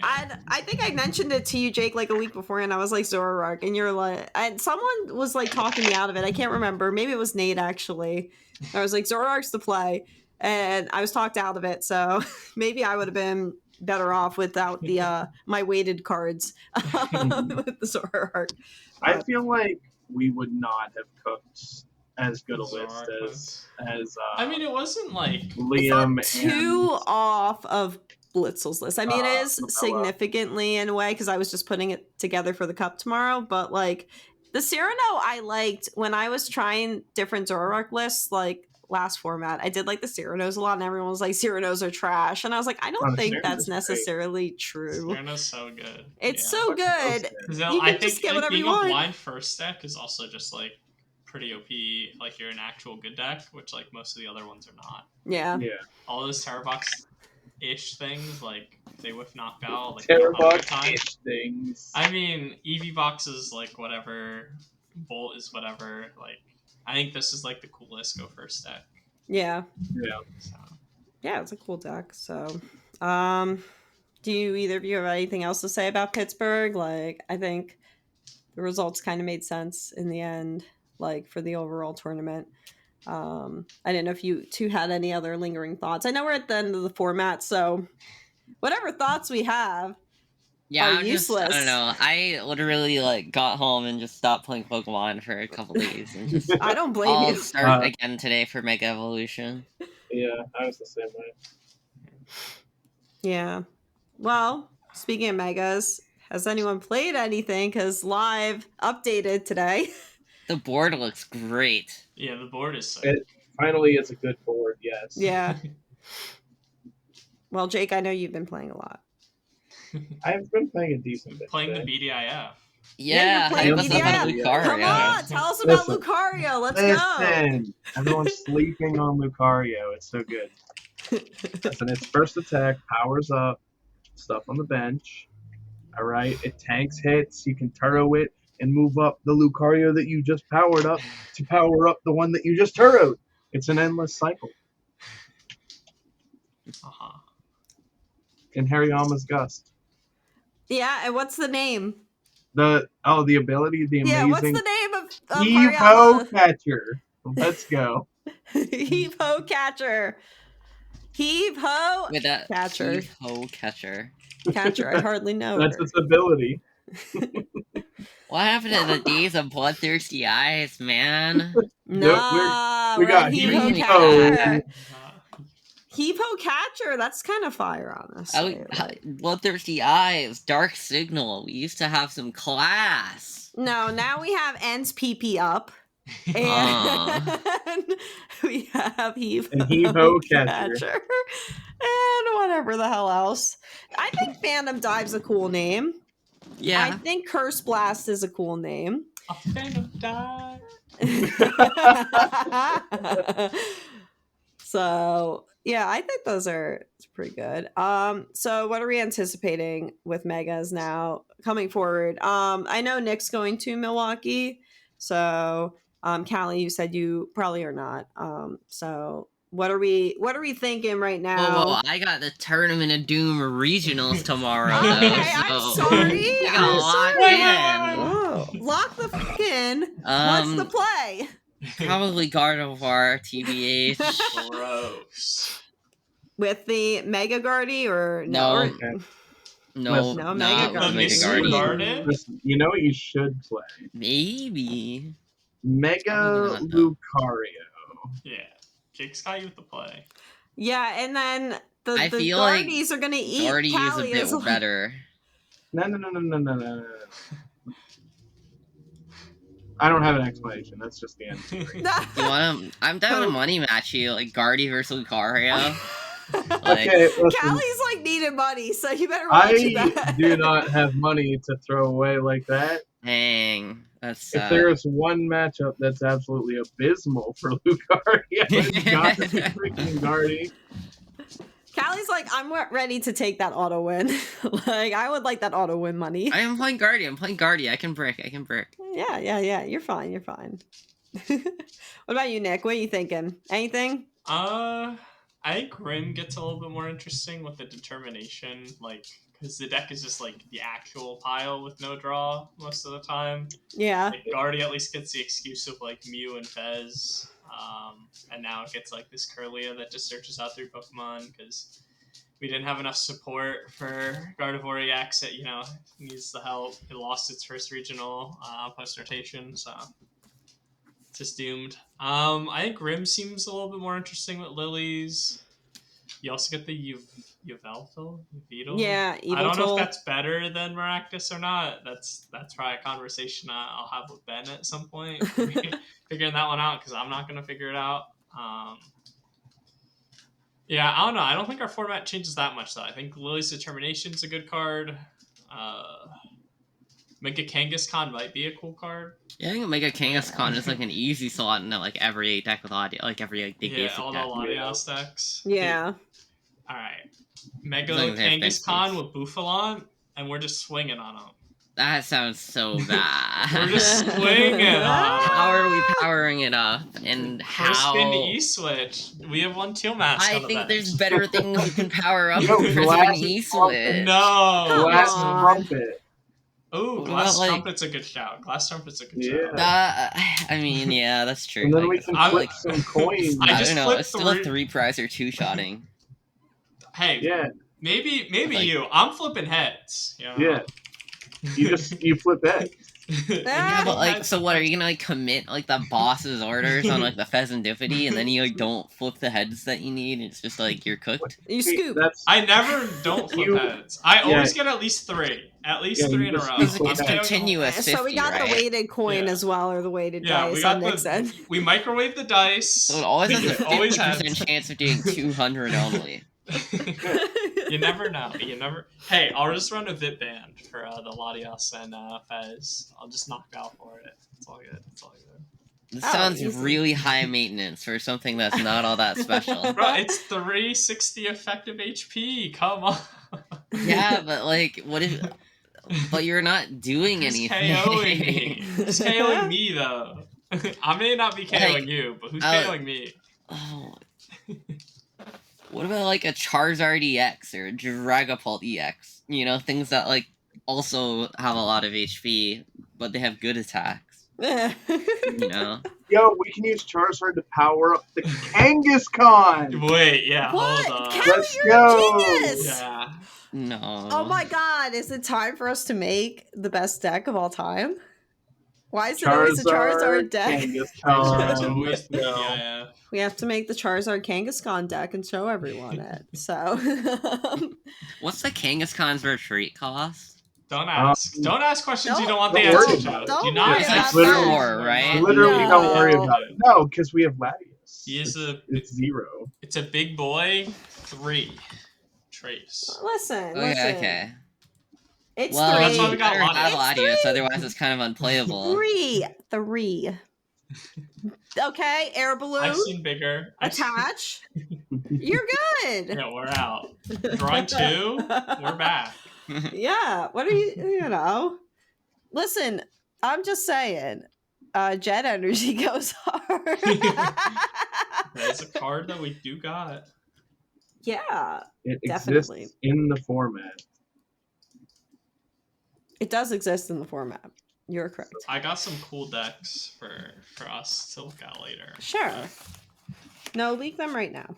Speaker 1: I think I mentioned it to you, Jake, like a week before, and I was like Zoroark, and you're like, and someone was like talking me out of it. I can't remember. Maybe it was Nate actually. I was like, Zoroark's the play, and I was talked out of it. So maybe I would have been better off without the my weighted cards with the Zoroark.
Speaker 4: I feel like we would not have cooked as good a
Speaker 3: Zoroark
Speaker 4: list as
Speaker 3: I mean, it wasn't like
Speaker 4: Liam
Speaker 1: It's not too
Speaker 4: and
Speaker 1: off of Blitzel's list. I mean, it is
Speaker 4: Mabella.
Speaker 1: significantly in a way because I was just putting it together for the cup tomorrow. But like the Cyrano, I liked when I was trying different Zoroark lists, like last format. I did like the Cyranos a lot, and everyone was like, Cyranos are trash. And I was like, I don't think that's necessarily true.
Speaker 3: Cyrano's so good.
Speaker 1: It's so good. You
Speaker 3: I
Speaker 1: can just
Speaker 3: think
Speaker 1: get
Speaker 3: like,
Speaker 1: whatever
Speaker 3: being
Speaker 1: you want.
Speaker 3: a blind first deck is also just like pretty OP. Like you're an actual good deck, which like most of the other ones are not.
Speaker 1: Yeah.
Speaker 3: All those Terror Box ish things, like they whiff knockout, like
Speaker 4: Terror
Speaker 3: they don't have a
Speaker 4: Box
Speaker 3: good time.
Speaker 4: ish things.
Speaker 3: I mean, EV boxes like whatever, Bolt is whatever. Like I think this is like the coolest go first deck.
Speaker 1: Yeah.
Speaker 3: So.
Speaker 1: Yeah, it's a cool deck. So, do you either of you have anything else to say about Pittsburgh? Like, I think the results kind of made sense in the end, like for the overall tournament. I didn't know if you two had any other lingering thoughts. I know we're at the end of the format, so whatever thoughts we have
Speaker 2: Yeah,
Speaker 1: are useless.
Speaker 2: I don't know. I literally like got home and just stopped playing Pokemon for a couple days and just
Speaker 1: I don't blame
Speaker 2: I'll
Speaker 1: you.
Speaker 2: start again today for Mega Evolution.
Speaker 4: Yeah, I was the same way.
Speaker 1: Yeah. Well, speaking of megas, has anyone played anything? Because live updated today.
Speaker 2: The board looks great.
Speaker 3: Yeah, the board is sick.
Speaker 4: Finally, it's a good board. Yes.
Speaker 1: Yeah. Well, Jake, I know you've been playing a lot.
Speaker 4: I've been playing a decent bit.
Speaker 3: Playing
Speaker 4: today.
Speaker 3: the BDIF.
Speaker 1: Yeah,
Speaker 2: Yeah,
Speaker 1: you're
Speaker 2: what's
Speaker 1: playing
Speaker 2: up with
Speaker 1: BDIF.
Speaker 2: Lucario?
Speaker 1: Come on, tell us about
Speaker 4: Listen.
Speaker 1: Lucario. Let's go.
Speaker 4: Listen, everyone's sleeping on Lucario. It's so good. Listen, its first attack powers up stuff on the bench. All right, it tanks hits. You can turbo it and move up the Lucario that you just powered up to power up the one that you just turboed. It's an endless cycle.
Speaker 3: Uh-huh.
Speaker 4: In Hariyama's Gust.
Speaker 1: Yeah, and what's the name?
Speaker 4: The ability, the amazing
Speaker 1: Yeah, what's the name of
Speaker 4: Evo
Speaker 1: Hariyama?
Speaker 4: Catcher. Let's go.
Speaker 1: Heave-ho catcher. Heave-ho
Speaker 2: With that
Speaker 1: catcher.
Speaker 2: Heave-ho catcher.
Speaker 1: Catcher, I hardly know
Speaker 4: That's
Speaker 1: her.
Speaker 4: its ability.
Speaker 2: What happened to the days of bloodthirsty eyes, man?
Speaker 1: Nah,
Speaker 4: we
Speaker 1: we're
Speaker 4: got
Speaker 1: at Heave-ho
Speaker 2: Heave-ho.
Speaker 1: catcher. Heave-ho catcher, that's kind of fire, honestly.
Speaker 2: Bloodthirsty eyes, dark signal. We used to have some class.
Speaker 1: No, now we have Ends PP up. And we have
Speaker 4: Heave-ho catcher.
Speaker 1: And whatever the hell else. I think Phantom Dive's a cool name.
Speaker 2: Yeah.
Speaker 1: I think Curse Blast is a cool name.
Speaker 3: A Phantom Dive.
Speaker 1: So yeah, I think it's pretty good. So what are we anticipating with megas now coming forward? I know Nick's going to Milwaukee, so Callie, you said you probably are not. So What are we thinking right now?
Speaker 2: Whoa, I got the Tournament of Doom regionals tomorrow.
Speaker 1: Okay,
Speaker 2: though,
Speaker 1: I'm
Speaker 2: so
Speaker 1: sorry.
Speaker 2: I
Speaker 1: I'm
Speaker 2: gotta
Speaker 1: sorry.
Speaker 2: lock
Speaker 1: Whoa. Lock the fuck in. What's
Speaker 2: in.
Speaker 1: the play?
Speaker 2: Probably Gardevoir, TBH.
Speaker 3: Gross.
Speaker 1: With the Mega Guardy or
Speaker 2: No.
Speaker 1: Or,
Speaker 4: Okay.
Speaker 2: No,
Speaker 1: No,
Speaker 2: not
Speaker 1: Mega
Speaker 2: with the
Speaker 1: Guardian.
Speaker 2: Mega
Speaker 3: Mr.
Speaker 2: Guardian.
Speaker 3: Garden?
Speaker 4: Listen, you know what you should play?
Speaker 2: Maybe.
Speaker 4: Mega
Speaker 2: Probably not, though.
Speaker 4: Lucario.
Speaker 3: Yeah. Jake's got you with the play.
Speaker 1: yeah, and then
Speaker 2: I
Speaker 1: the
Speaker 2: feel like
Speaker 1: Guardies are gonna eat
Speaker 2: Guardy is a
Speaker 1: Callie
Speaker 2: bit
Speaker 1: as well.
Speaker 2: better.
Speaker 4: No. I don't have an explanation. That's just the end.
Speaker 2: You want to? I'm down to money match you, like Guardy versus Lucario. Like,
Speaker 4: Okay, listen,
Speaker 1: Callie's like needed money, so you better watch
Speaker 4: I
Speaker 1: that.
Speaker 4: do not have money to throw away like that.
Speaker 2: dang, that's
Speaker 4: If
Speaker 2: sad.
Speaker 4: there is one matchup that's absolutely abysmal for Lucario, it's got to be freaking Guardy.
Speaker 1: Callie's like, I'm ready to take that auto win. Like, I would like that auto win money.
Speaker 2: I am playing Guardy. I can brick.
Speaker 1: Yeah. You're fine. What about you, Nick? What are you thinking? Anything?
Speaker 3: I think Grim gets a little bit more interesting with the determination, like, because the deck is just like the actual pile with no draw most of the time.
Speaker 1: Yeah.
Speaker 3: Like, Guardy at least gets the excuse of like Mew and Fez, and now it gets like this Curlia that just searches out through Pokemon because we didn't have enough support for Gardevoir EX that needs the help. It lost its first regional post rotation, so it's just doomed. I think Grim seems a little bit more interesting with Lilies. You also get the Yveltal?
Speaker 1: Yeah,
Speaker 3: I don't know
Speaker 1: Yveltal.
Speaker 3: if that's better than Maractus or not. That's probably a conversation I'll have with Ben at some point. Figuring that one out, because I'm not going to figure it out. Yeah, I don't know. I don't think our format changes that much, though. I think Lily's Determination's a good card. Mega Kangaskhan might be a cool card.
Speaker 2: Yeah, I think Mega Kangaskhan is like an easy slot in like every deck with audio, like every big basic
Speaker 3: all the
Speaker 2: deck.
Speaker 3: Latias decks.
Speaker 1: Yeah.
Speaker 3: Alright. Mega
Speaker 2: As long as they have
Speaker 3: Kangaskhan
Speaker 2: base.
Speaker 3: with Bouffalon, and we're just swinging on them.
Speaker 2: That sounds so bad.
Speaker 3: We're just swinging on them.
Speaker 2: How are we powering it up? And
Speaker 3: First
Speaker 2: how?
Speaker 3: spin to E-Switch. We have one Teal Mask
Speaker 2: I
Speaker 3: on the
Speaker 2: think
Speaker 3: bench.
Speaker 2: there's better things you can power up
Speaker 4: Yo,
Speaker 2: than
Speaker 4: Glass
Speaker 2: an E-Switch.
Speaker 3: No!
Speaker 4: Glass
Speaker 1: on.
Speaker 4: Trumpet.
Speaker 3: Ooh,
Speaker 2: What
Speaker 3: Glass
Speaker 2: about, like-
Speaker 3: Trumpet's a good shout. Glass Trumpet's a good
Speaker 4: Yeah.
Speaker 3: shout.
Speaker 2: I mean, yeah, that's true.
Speaker 4: And then
Speaker 2: I
Speaker 4: we
Speaker 2: guess.
Speaker 4: can
Speaker 3: I
Speaker 4: flip
Speaker 3: would-
Speaker 4: some coins.
Speaker 3: I
Speaker 2: I
Speaker 3: just
Speaker 2: don't know.
Speaker 3: flipped
Speaker 2: It's still a
Speaker 3: three-
Speaker 2: 3 prize or 2-shotting.
Speaker 3: Hey,
Speaker 4: Yeah,
Speaker 3: maybe
Speaker 2: Like-
Speaker 3: you. I'm flipping heads. You know?
Speaker 4: yeah. You flip that.
Speaker 2: Yeah, but like, so what are you gonna like commit like the boss's orders on like the Pheasantipity, and then you like don't flip the heads that you need? It's just like you're cooked.
Speaker 1: You scoop.
Speaker 4: That's
Speaker 3: I never don't flip
Speaker 4: You-
Speaker 3: heads. I always get at least three. At least
Speaker 4: Yeah,
Speaker 3: three
Speaker 4: you
Speaker 3: in a
Speaker 4: just-
Speaker 3: row.
Speaker 4: you
Speaker 2: It's,
Speaker 4: flip
Speaker 2: it's
Speaker 4: heads.
Speaker 2: continuous 50,
Speaker 1: So we got
Speaker 2: right?
Speaker 1: the weighted coin
Speaker 3: Yeah.
Speaker 1: as well, or the weighted
Speaker 3: Yeah,
Speaker 1: dice
Speaker 3: we got
Speaker 1: on Nick's
Speaker 3: the.
Speaker 1: end.
Speaker 3: We microwave the dice.
Speaker 2: So it always has a
Speaker 3: Always
Speaker 2: 50%
Speaker 3: has.
Speaker 2: chance of doing 200 only.
Speaker 3: You never know. You never. Hey, I'll just run a Vip band for the Latias and Fez. I'll just knock out for it. It's all good. It's all good.
Speaker 2: This
Speaker 1: Oh,
Speaker 2: sounds
Speaker 1: easy.
Speaker 2: really high maintenance for something that's not all that special.
Speaker 3: Bro, it's 360 effective HP. Come on.
Speaker 2: Yeah, but like, what if? But you're not doing
Speaker 3: Who's
Speaker 2: anything.
Speaker 3: KOing me? Who's KOing me though? I may not be KOing
Speaker 2: Like,
Speaker 3: you, but who's
Speaker 2: uh,
Speaker 3: KOing me?
Speaker 2: Oh. What about like a Charizard EX or a Dragapult EX? You know, things that like also have a lot of HP, but they have good attacks. You know,
Speaker 4: yo. We can use Charizard to power up the Kangaskhan.
Speaker 3: Wait, yeah,
Speaker 1: What?
Speaker 3: hold on.
Speaker 1: Callie,
Speaker 4: Let's
Speaker 1: you're
Speaker 4: go.
Speaker 1: a genius!
Speaker 3: Yeah.
Speaker 2: no.
Speaker 1: Oh my god, is it time for us to make the best deck of all time? Why is it always a Charizard deck?
Speaker 3: Charizard's
Speaker 4: Kangaskhan.
Speaker 3: always
Speaker 4: Let's
Speaker 3: the
Speaker 4: go.
Speaker 3: yeah.
Speaker 1: We have to make the Charizard Kangaskhan deck and show everyone it. So,
Speaker 2: What's the Kangaskhan's retreat cost?
Speaker 3: Don't ask. Don't ask questions you don't want the
Speaker 4: don't worry
Speaker 3: answer
Speaker 4: about
Speaker 3: to.
Speaker 4: it.
Speaker 3: Do not
Speaker 1: Don't
Speaker 2: It's
Speaker 1: worry
Speaker 2: like
Speaker 3: ask
Speaker 1: about
Speaker 3: questions.
Speaker 1: that.
Speaker 2: 4, right?
Speaker 4: Literally,
Speaker 1: No.
Speaker 4: don't worry about it. No, because we have Latias.
Speaker 3: He is
Speaker 4: It's 0.
Speaker 3: It's a big boy. 3. Trace.
Speaker 1: listen.
Speaker 2: Okay.
Speaker 1: It's
Speaker 2: Well,
Speaker 3: That's why
Speaker 1: three.
Speaker 3: we got
Speaker 2: better have
Speaker 3: Latias.
Speaker 2: Latias, otherwise it's kind of unplayable.
Speaker 1: Three. Okay, air balloon.
Speaker 3: I've seen bigger.
Speaker 1: Attach. You're good.
Speaker 3: Yeah, we're out. Drawing 2. We're back.
Speaker 1: Yeah. What are you know? Listen, I'm just saying, jet energy goes hard.
Speaker 3: That's a card that we do got.
Speaker 1: Yeah,
Speaker 4: It
Speaker 1: definitely.
Speaker 4: exists in the format.
Speaker 1: It does exist in the format. You're correct.
Speaker 3: I got some cool decks for us to look at later.
Speaker 1: Sure. No, leak them right now.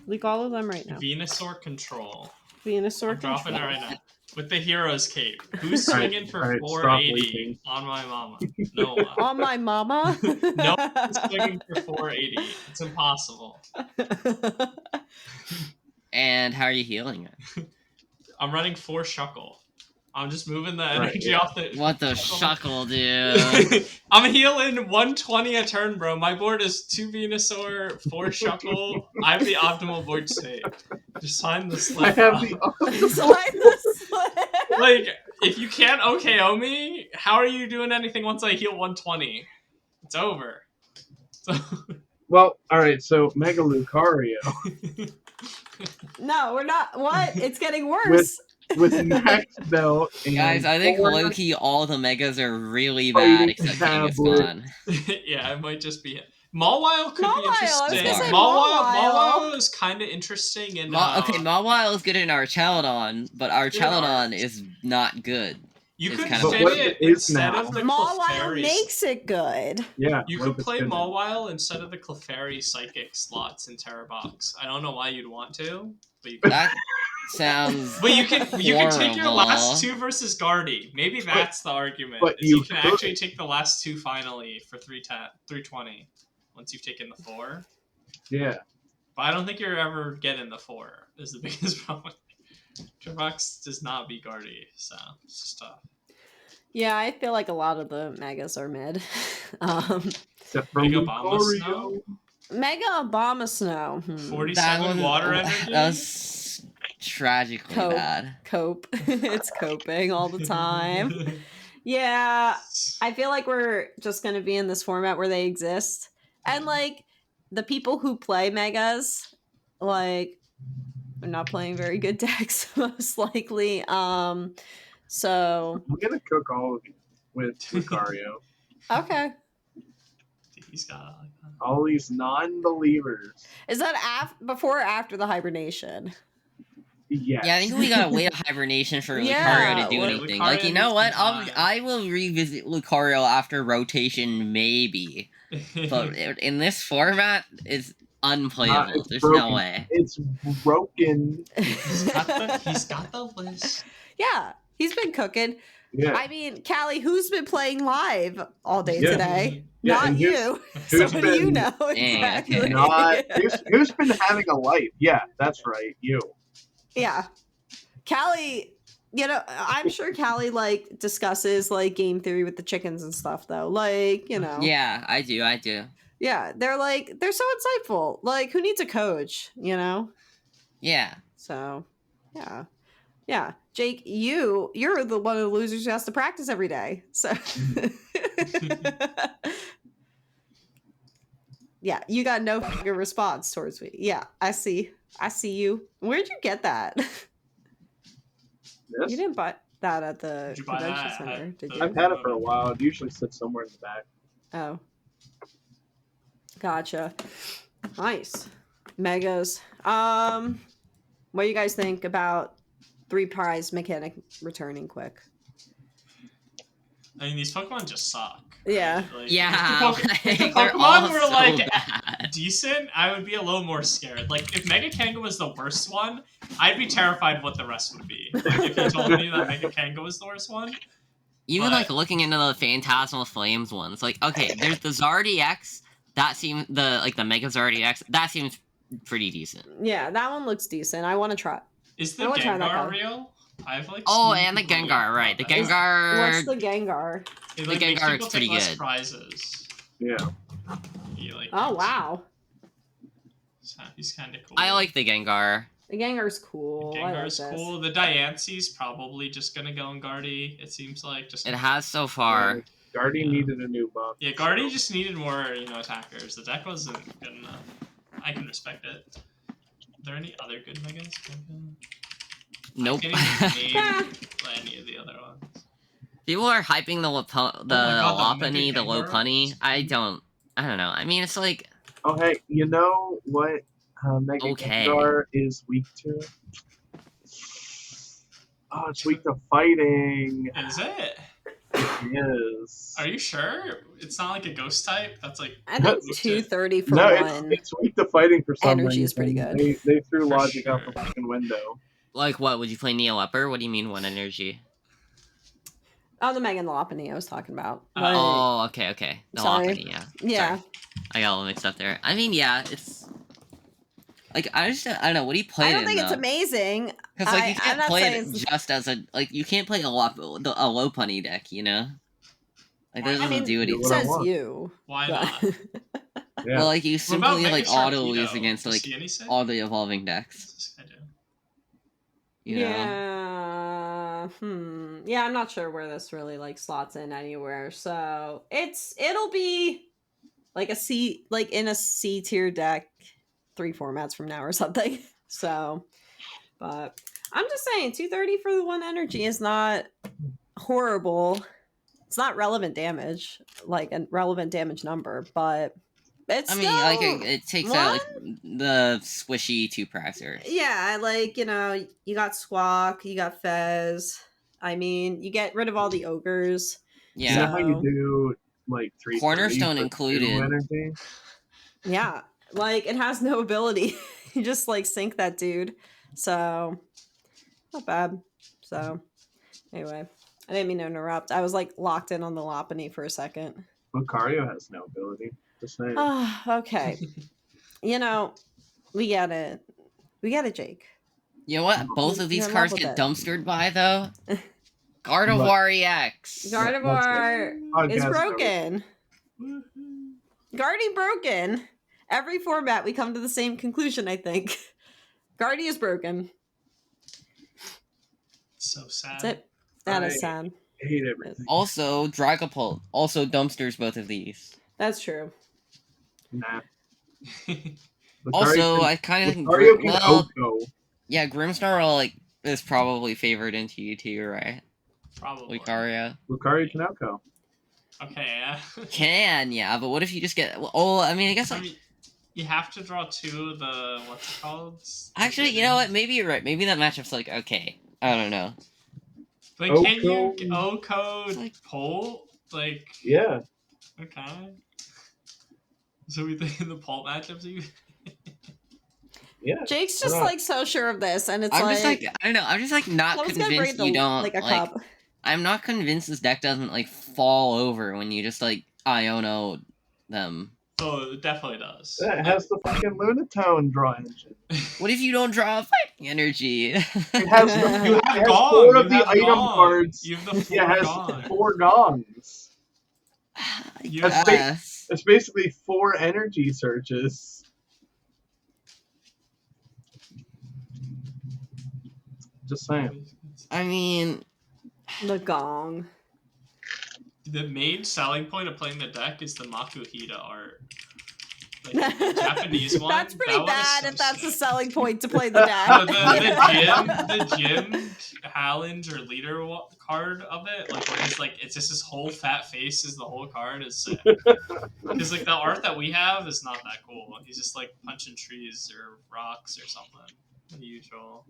Speaker 1: Leak all of them right now.
Speaker 3: Venusaur Control.
Speaker 1: Venusaur
Speaker 3: I'm dropping it
Speaker 1: Control.
Speaker 3: right now. With the Hero's Cape. Who's
Speaker 4: All right,
Speaker 3: swinging for
Speaker 4: all right, stop
Speaker 3: 480
Speaker 4: leaking.
Speaker 3: on my mama? No one.
Speaker 1: On my mama?
Speaker 3: No one's swinging for 480. It's impossible.
Speaker 2: And how are you healing it?
Speaker 3: I'm running 4 Shuckle. I'm just moving the energy
Speaker 4: yeah.
Speaker 3: off the...
Speaker 2: What the shuckle, dude?
Speaker 3: I'm healing 120 a turn, bro. My board is 2 Venusaur, 4 Shuckle. I have the optimal board state. Just sign the slip.
Speaker 4: I have
Speaker 3: bro.
Speaker 4: the
Speaker 1: Slide the slip.
Speaker 3: Like, if you can't OKO me, how are you doing anything once I heal 120? It's over.
Speaker 4: Well, all right. So Mega Lucario
Speaker 1: No, we're not. What? It's getting worse.
Speaker 4: with max belt. And
Speaker 2: Guys, I think
Speaker 4: 4
Speaker 2: low-key all the megas are really bad
Speaker 4: Fighting
Speaker 2: except
Speaker 4: tablet.
Speaker 2: Kangaskhan.
Speaker 3: Yeah, it might just be it. Mawile could
Speaker 1: Mawile,
Speaker 3: be
Speaker 1: I was
Speaker 3: interesting.
Speaker 2: gonna say
Speaker 3: Mawile is kind of interesting. And,
Speaker 2: Okay, Mawile is good in Archelon, but Archelon
Speaker 3: Art.
Speaker 2: is not good.
Speaker 3: You
Speaker 2: It's
Speaker 3: could
Speaker 2: kind of
Speaker 3: fit
Speaker 4: what
Speaker 3: it
Speaker 4: it is
Speaker 3: instead
Speaker 4: now.
Speaker 3: of the
Speaker 1: Mawile
Speaker 3: Clefairy.
Speaker 1: makes it good.
Speaker 4: Yeah,
Speaker 3: You
Speaker 4: what
Speaker 3: could
Speaker 4: if
Speaker 3: play
Speaker 4: it's good?
Speaker 3: Mawile instead of the Clefairy Psychic slots in Terra Box. I don't know why you'd want to, but you
Speaker 2: That sounds
Speaker 3: But you can take your
Speaker 2: horrible.
Speaker 3: last 2 versus Guardy. Maybe that's the argument.
Speaker 4: but
Speaker 3: is you
Speaker 4: you
Speaker 3: can
Speaker 4: could.
Speaker 3: actually take the last 2 finally for 320 once you've taken the 4.
Speaker 4: Yeah.
Speaker 3: But I don't think you're ever getting the 4 is the biggest problem. Tribox does not beat Guardy, so it's just tough.
Speaker 1: Yeah, I feel like a lot of the megas are mid.
Speaker 4: Except for
Speaker 3: Mega Obama
Speaker 4: Lucario.
Speaker 3: Snow?
Speaker 1: Mega Obama Snow.
Speaker 3: 47 water energy?
Speaker 2: That's tragically
Speaker 1: Cope.
Speaker 2: bad.
Speaker 1: Cope. It's coping all the time. Yeah, I feel like we're just going to be in this format where they exist. And, like, the people who play megas, like, are not playing very good decks, most likely. So,
Speaker 4: I'm gonna cook all of you with Lucario.
Speaker 1: okay.
Speaker 3: He's got
Speaker 4: All these non-believers.
Speaker 1: Is that before or after the hibernation?
Speaker 4: Yes.
Speaker 2: Yeah, I think we gotta wait a hibernation for
Speaker 1: Yeah,
Speaker 2: Lucario to do
Speaker 1: well,
Speaker 2: anything.
Speaker 3: Lucario
Speaker 2: Like, you know
Speaker 3: needs
Speaker 2: what?
Speaker 3: some time.
Speaker 2: I will revisit Lucario after rotation, maybe. But in this format, it's unplayable.
Speaker 4: It's
Speaker 2: There's
Speaker 4: broken.
Speaker 2: no way.
Speaker 4: It's broken.
Speaker 3: he's got the list.
Speaker 1: Yeah, he's been cooking.
Speaker 4: Yeah.
Speaker 1: I mean, Callie, who's been playing live all day
Speaker 4: Yeah.
Speaker 1: today?
Speaker 4: Yeah,
Speaker 1: Not
Speaker 4: and
Speaker 1: you. So
Speaker 4: who's
Speaker 1: what do you
Speaker 4: been-
Speaker 1: know
Speaker 2: Yeah,
Speaker 1: exactly?
Speaker 2: okay.
Speaker 4: Not who's been having a life? Yeah, that's right. You.
Speaker 1: Yeah. Callie, you know, I'm sure Callie like discusses like game theory with the chickens and stuff though. Like, you know.
Speaker 2: Yeah, I do.
Speaker 1: Yeah, they're so insightful. Like, who needs a coach, you know?
Speaker 2: Yeah.
Speaker 1: So, yeah. Yeah. Jake, you're the one of the losers who has to practice every day. So yeah, you got no fucking response towards me. Yeah, I see you. Where'd you get that?
Speaker 4: This?
Speaker 1: You didn't buy that at the
Speaker 3: Did you buy
Speaker 1: convention
Speaker 3: that
Speaker 1: center,
Speaker 3: at
Speaker 1: did
Speaker 3: the-
Speaker 1: you?
Speaker 4: I've had it for a while. It usually sits somewhere in the back.
Speaker 1: Oh. Gotcha. Nice. Megas. What do you guys think about 3 prize mechanic returning quick?
Speaker 3: I mean, these Pokemon just suck.
Speaker 1: Yeah.
Speaker 3: Like,
Speaker 2: Yeah.
Speaker 3: if the
Speaker 2: like, they're
Speaker 3: Pokemon
Speaker 2: all
Speaker 3: were
Speaker 2: so
Speaker 3: like
Speaker 2: bad.
Speaker 3: decent, I would be a little more scared. Like, if Mega Kanga was the worst one, I'd be terrified what the rest would be. Like, if you told me that Mega Kanga was the worst one.
Speaker 2: Even
Speaker 3: But-
Speaker 2: like looking into the Phantasmal Flames ones, like okay, there's the Zardy X. That seems the Mega Zardy X. That seems pretty decent.
Speaker 1: Yeah, that one looks decent. I want to try.
Speaker 3: Is
Speaker 1: I
Speaker 3: the
Speaker 1: wanna try that
Speaker 3: Gengar
Speaker 1: guy.
Speaker 3: real? I've like.
Speaker 2: Oh,
Speaker 3: seen
Speaker 2: and the
Speaker 3: people
Speaker 2: Gengar, right? The
Speaker 3: about that.
Speaker 2: Gengar.
Speaker 1: What's the Gengar?
Speaker 3: It,
Speaker 2: the
Speaker 3: like, makes
Speaker 2: Gengar
Speaker 3: people
Speaker 2: is pretty
Speaker 3: take less
Speaker 2: good.
Speaker 3: prizes.
Speaker 4: Yeah.
Speaker 3: He, like,
Speaker 1: Oh,
Speaker 3: keeps-
Speaker 1: wow.
Speaker 3: He's kind of cool.
Speaker 2: I like the Gengar.
Speaker 1: The Gengar's cool.
Speaker 3: The
Speaker 1: I like
Speaker 3: Gengar's
Speaker 1: this.
Speaker 3: cool. The Diance's probably just gonna go in Guardy. It seems like just.
Speaker 2: It has so far.
Speaker 4: Guardian
Speaker 3: Yeah.
Speaker 4: needed a new buff.
Speaker 3: Yeah, Guardy just needed more, attackers. The deck wasn't good enough. I can respect it. Are there any other good Megas?
Speaker 2: Nope.
Speaker 3: I can't even name any of the other ones.
Speaker 2: People are hyping the
Speaker 3: God, the
Speaker 2: Lopunny, the
Speaker 3: Mega Gengar.
Speaker 2: Lopunny. I don't know. I mean, it's like
Speaker 4: Oh, hey, you know what Mega
Speaker 2: Okay.
Speaker 4: Gengar is weak to? Oh, it's weak to fighting.
Speaker 3: Is it?
Speaker 4: It is.
Speaker 3: Are you sure? It's not like a ghost type? That's like
Speaker 1: I think
Speaker 3: weak to-
Speaker 1: 230 for
Speaker 4: No,
Speaker 1: one.
Speaker 4: it's weak to fighting for some
Speaker 1: Energy
Speaker 4: reason.
Speaker 1: is pretty good.
Speaker 4: They threw
Speaker 3: For
Speaker 4: logic out the
Speaker 3: sure.
Speaker 4: fucking window.
Speaker 2: Like what? Would you play Neo Upper? What do you mean 1 energy?
Speaker 1: Oh, the Megan Lopunny I was talking about.
Speaker 3: Oh.
Speaker 1: Like,
Speaker 2: Oh, okay. The
Speaker 1: Sorry.
Speaker 2: Lopunny, yeah.
Speaker 1: yeah.
Speaker 2: Sorry. I got all mixed up there. I mean, yeah, it's like I don't know. What do you play
Speaker 1: I
Speaker 2: it
Speaker 1: don't
Speaker 2: in,
Speaker 1: think it's
Speaker 2: though?
Speaker 1: amazing.
Speaker 2: Because like you
Speaker 1: I'm
Speaker 2: can't
Speaker 1: not
Speaker 2: play
Speaker 1: saying
Speaker 2: it
Speaker 1: it's-
Speaker 2: just as a like you can't play a low punny deck, you know? Like that
Speaker 3: I
Speaker 2: doesn't
Speaker 1: mean,
Speaker 2: do
Speaker 4: what
Speaker 2: anything.
Speaker 4: I
Speaker 1: says
Speaker 4: want.
Speaker 1: you.
Speaker 3: Why
Speaker 1: but-
Speaker 3: not?
Speaker 4: Yeah.
Speaker 2: Well, like you
Speaker 3: What about
Speaker 2: simply
Speaker 3: Mega
Speaker 2: like auto
Speaker 3: Sharpedo?
Speaker 2: use against
Speaker 3: Does
Speaker 2: like
Speaker 3: he any say?
Speaker 2: all the evolving decks.
Speaker 3: What's this guy do?
Speaker 2: You know?
Speaker 1: Yeah. Yeah, I'm not sure where this really like slots in anywhere. So it'll be like a C, like in a C tier deck 3 formats from now or something. So, but I'm just saying 230 for the 1 energy is not horrible. It's not relevant damage, like a relevant damage number, but it's
Speaker 2: I mean,
Speaker 1: still,
Speaker 2: like it takes out like the squishy 2-pricers.
Speaker 1: yeah, like, you know, you got Squawk, you got Fez. I mean, you get rid of all the ogres.
Speaker 4: You know
Speaker 2: Yeah.
Speaker 4: how you
Speaker 1: So-
Speaker 4: do like 3
Speaker 2: Cornerstone
Speaker 4: 3 for 2
Speaker 2: included.
Speaker 4: energy?
Speaker 1: Yeah, like it has no ability. You just like sink that dude. So not bad. So anyway, I didn't mean to interrupt. I was like locked in on the Lopunny for a second.
Speaker 4: Lucario has no ability. Just saying.
Speaker 1: Oh, okay. You know, we get it. We get it, Jake.
Speaker 2: You know what? Both of these
Speaker 1: You're in
Speaker 2: cards
Speaker 1: love
Speaker 2: get
Speaker 1: with it.
Speaker 2: dumpstered by though. Gardevoir EX.
Speaker 1: Gardevoir
Speaker 4: Oh,
Speaker 1: is
Speaker 4: Gasco.
Speaker 1: broken.
Speaker 3: Woohoo.
Speaker 1: Guardy broken. Every format we come to the same conclusion, I think. Guardy is broken.
Speaker 3: So sad.
Speaker 1: That's it. That is
Speaker 4: I-
Speaker 1: sad.
Speaker 4: I hate everything.
Speaker 2: Also, Dragapult also dumpsters both of these.
Speaker 1: That's true.
Speaker 4: Nah.
Speaker 2: Also,
Speaker 4: Lucario
Speaker 2: I kind of think
Speaker 4: Lucario can
Speaker 2: well,
Speaker 4: Oko.
Speaker 2: yeah, Grimmsnarl like is probably favored into you too, right?
Speaker 3: Probably.
Speaker 2: Lucario
Speaker 4: Lucario can Oko.
Speaker 3: Okay, yeah.
Speaker 2: can, yeah, but what if you just get? Oh, I mean, I guess
Speaker 3: I mean, you have to draw 2 of the what's it called?
Speaker 2: actually, you know what? Maybe you're right. Maybe that matchup's like okay. I don't know.
Speaker 3: But
Speaker 4: Oko.
Speaker 3: can you O-code
Speaker 2: Like-
Speaker 3: Pole? Like,
Speaker 4: Yeah.
Speaker 3: okay. So we think the Pult matchups even?
Speaker 4: Yeah.
Speaker 1: Jake's just
Speaker 4: Why not?
Speaker 1: like so sure of this, and it's
Speaker 2: I'm
Speaker 1: like,
Speaker 2: just like I don't know. I'm just like not
Speaker 1: I was gonna
Speaker 2: convinced
Speaker 1: bring
Speaker 2: you
Speaker 1: the,
Speaker 2: don't
Speaker 1: like a
Speaker 2: like.
Speaker 1: cup.
Speaker 2: I'm not convinced this deck doesn't like fall over when you just like Iono them.
Speaker 3: Oh, it definitely does.
Speaker 4: Yeah, it has the fucking Lunatone draw engine.
Speaker 2: What if you don't draw a fighting energy?
Speaker 4: It has,
Speaker 3: You
Speaker 4: it
Speaker 3: have
Speaker 4: has
Speaker 3: Gong.
Speaker 4: 4 of
Speaker 3: You
Speaker 4: the
Speaker 3: have
Speaker 4: item
Speaker 3: Gong.
Speaker 4: cards.
Speaker 3: You have the 4
Speaker 4: Yeah, it has
Speaker 3: Gong.
Speaker 4: 4 gongs.
Speaker 3: Yes.
Speaker 2: Yes.
Speaker 4: It's basically 4 energy searches. Just saying.
Speaker 2: I mean,
Speaker 1: The gong.
Speaker 3: The main selling point of playing the deck is the Makuhita art. Like, the Japanese one.
Speaker 1: That's pretty
Speaker 3: that one is
Speaker 1: bad
Speaker 3: so
Speaker 1: if that's the
Speaker 3: sick.
Speaker 1: selling point to play the deck.
Speaker 3: No, the gym challenge or leader card of it, like where he's like, it's just his whole fat face is the whole card is sick. Because like the art that we have is not that cool. He's just like punching trees or rocks or something. The usual.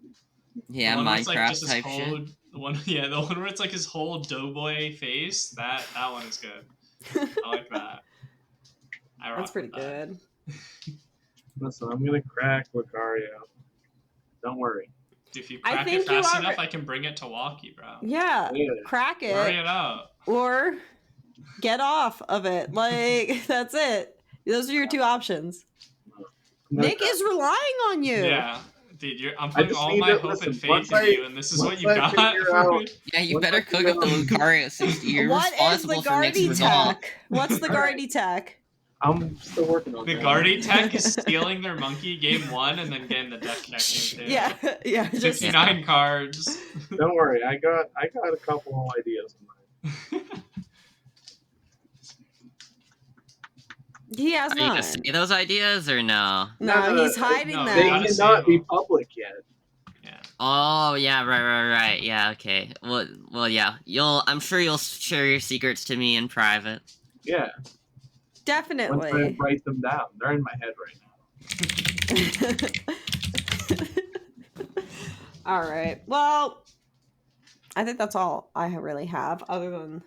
Speaker 2: yeah,
Speaker 3: The one where it's, like,
Speaker 2: Minecraft
Speaker 3: just his
Speaker 2: type
Speaker 3: whole,
Speaker 2: shit.
Speaker 3: The one, yeah, the one where it's like his whole doughboy face. That one is good. I like that. I rock
Speaker 1: That's pretty
Speaker 3: with that.
Speaker 1: good.
Speaker 4: Listen, I'm gonna crack Lucario. Don't worry.
Speaker 3: If you
Speaker 1: I
Speaker 3: crack
Speaker 1: think
Speaker 3: it
Speaker 1: you
Speaker 3: fast
Speaker 1: are-
Speaker 3: enough, I can bring it to Walkie, bro.
Speaker 1: Yeah,
Speaker 4: Yeah.
Speaker 1: crack
Speaker 3: Hurry
Speaker 1: it
Speaker 3: it up.
Speaker 1: or get off of it. Like that's it. Those are your 2 options.
Speaker 4: I'm gonna
Speaker 1: Nick is relying on you.
Speaker 3: Yeah. Dude, I'm
Speaker 4: I
Speaker 3: putting
Speaker 4: just
Speaker 3: all
Speaker 4: need
Speaker 3: my
Speaker 4: to-
Speaker 3: hope
Speaker 4: listen,
Speaker 3: and faith
Speaker 4: once
Speaker 3: in
Speaker 4: I-
Speaker 3: you, and this is what
Speaker 4: once
Speaker 3: you
Speaker 4: I
Speaker 3: got
Speaker 4: figure
Speaker 3: for
Speaker 4: out-
Speaker 3: me.
Speaker 2: Yeah, you
Speaker 4: What
Speaker 2: better
Speaker 4: if
Speaker 2: cook
Speaker 4: you
Speaker 2: up the
Speaker 4: don't-
Speaker 2: Lucario 60. You're
Speaker 1: What is the
Speaker 2: responsible for Nick's
Speaker 1: Guardy
Speaker 2: resolve.
Speaker 1: tech? What's the Guardy tech?
Speaker 4: I'm still working on
Speaker 3: The
Speaker 4: that.
Speaker 3: Guardy tech is stealing their monkey game 1 and then getting the deck checking too.
Speaker 1: Yeah, yeah. Just
Speaker 3: 59 cards.
Speaker 4: Don't worry, I got a couple of ideas in mind.
Speaker 1: he has
Speaker 2: Are you gonna
Speaker 1: none.
Speaker 2: say those ideas or no?
Speaker 1: No,
Speaker 4: No,
Speaker 1: he's hiding
Speaker 3: no,
Speaker 1: them.
Speaker 4: They
Speaker 3: gotta
Speaker 4: cannot
Speaker 3: save
Speaker 4: be
Speaker 3: them.
Speaker 4: public yet.
Speaker 3: Yeah.
Speaker 2: Oh yeah, right. Yeah, okay. Well, yeah. I'm sure you'll share your secrets to me in private.
Speaker 4: Yeah.
Speaker 1: Definitely.
Speaker 4: Once I write them down, they're in my head right now.
Speaker 1: All right. Well, I think that's all I really have, other than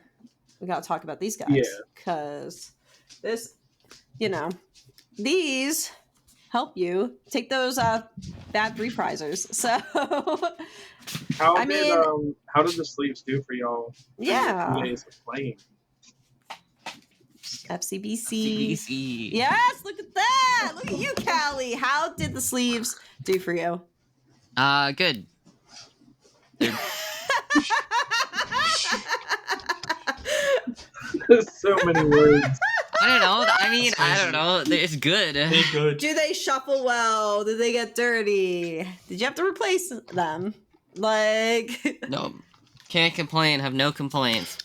Speaker 1: we got to talk about these guys.
Speaker 4: Yeah.
Speaker 1: Because this, these help you take those bad 3 prizers. So,
Speaker 4: How did the sleeves do for y'all?
Speaker 1: yeah.
Speaker 4: 2 days of playing.
Speaker 1: FCBC. Yes, look at that. Look at you, Callie. How did the sleeves do for you?
Speaker 2: Good.
Speaker 4: So many words.
Speaker 2: I don't know. I don't know. It's good.
Speaker 3: They good.
Speaker 1: Do they shuffle well? Did they get dirty? Did you have to replace them?
Speaker 2: No. Can't complain. Have no complaints.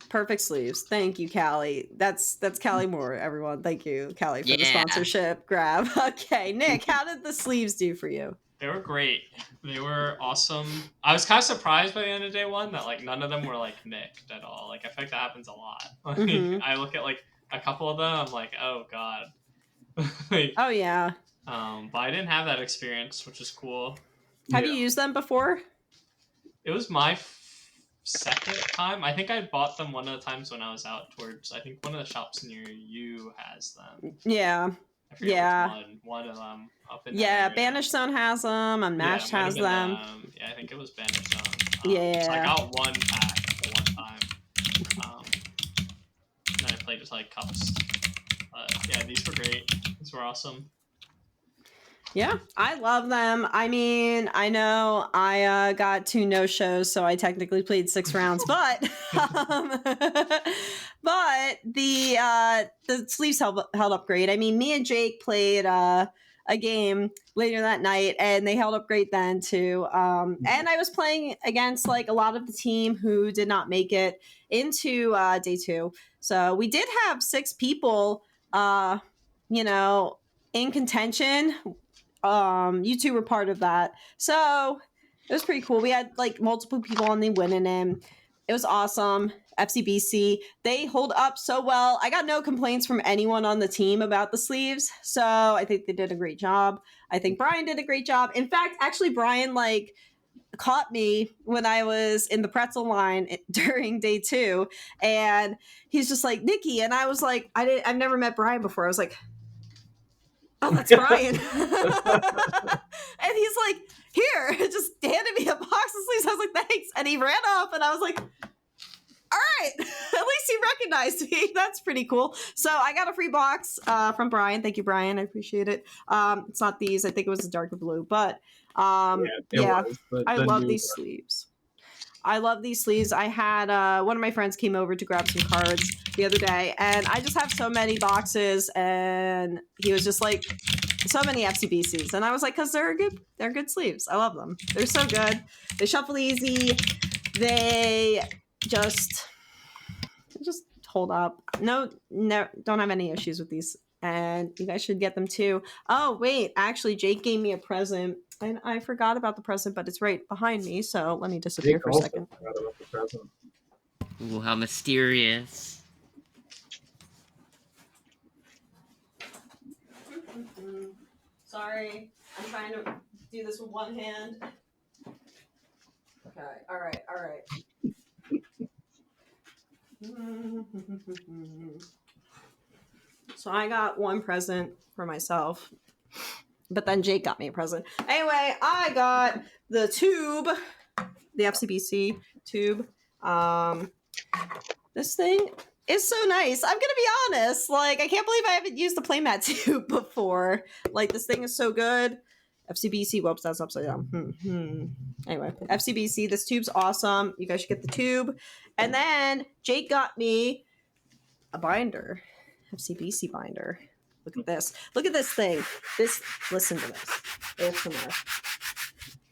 Speaker 1: Perfect sleeves. Thank you, Callie. That's Callie Moore, everyone. Thank you, Callie, for the sponsorship grab. Okay, Nick, how did the sleeves do for you?
Speaker 3: They were great. They were awesome. I was kind of surprised by the end of day 1 that none of them were nicked at all. I feel like that happens a lot. I look at a couple of them, I'm like, oh god.
Speaker 1: Oh yeah.
Speaker 3: But I didn't have that experience, which is cool.
Speaker 1: Have you used them before?
Speaker 3: It was my second time. I think I bought them one of the times when I was out towards, I think one of the shops near you has them.
Speaker 1: Yeah.
Speaker 3: I forget one of them up in
Speaker 1: Banish Zone has them, and Mashed has them.
Speaker 3: I think it was Banish Zone. So I got one pack the one time. And I played with cups. These were great. These were awesome.
Speaker 1: Yeah, I love them. I mean, I know I got 2 no-shows, so I technically played 6 rounds, but but the sleeves held up great. I mean, me and Jake played a game later that night, and they held up great then too. And I was playing against a lot of the team who did not make it into day 2. So we did have 6 people, in contention. You 2 were part of that, so it was pretty cool. We had multiple people on the winning end. It was awesome. FCBC, they hold up so well. I got no complaints from anyone on the team about the sleeves, so I think they did a great job. I think Brian did a great job. In fact, actually, Brian caught me when I was in the pretzel line during day 2, and he's just like, Nikki, and I was like, I've never met Brian before. I was like, oh, that's Brian. And he's like, here, just handed me a box of sleeves. I was like, thanks. And he ran off, and I was like, all right, at least he recognized me. That's pretty cool. So I got a free box from Brian. Thank you, Brian. I appreciate it. It's not these. I think it was a darker blue, but I love these sleeves. I love these sleeves. I had one of my friends came over to grab some cards the other day, and I just have so many boxes, and he was just like, so many FCBCs, and I was like, because they're good sleeves. I love them. They're so good. They shuffle easy. They just hold up. No, don't have any issues with these, and you guys should get them too. Oh wait, actually, Jake gave me a present. And I forgot about the present, but it's right behind me, so let me disappear for a second.
Speaker 4: Forgot about the present.
Speaker 2: Ooh, how mysterious.
Speaker 1: Sorry, I'm trying to do this with one hand. Okay, all right. So I got one present for myself. But then Jake got me a present. Anyway, I got the tube, the FCBC tube. This thing is so nice. I'm going to be honest. I can't believe I haven't used the playmat tube before. This thing is so good. FCBC. Whoops, that's upside down. Anyway, FCBC. This tube's awesome. You guys should get the tube. And then Jake got me a binder. FCBC binder. Look at this. Look at this thing. Listen to this. ASMR.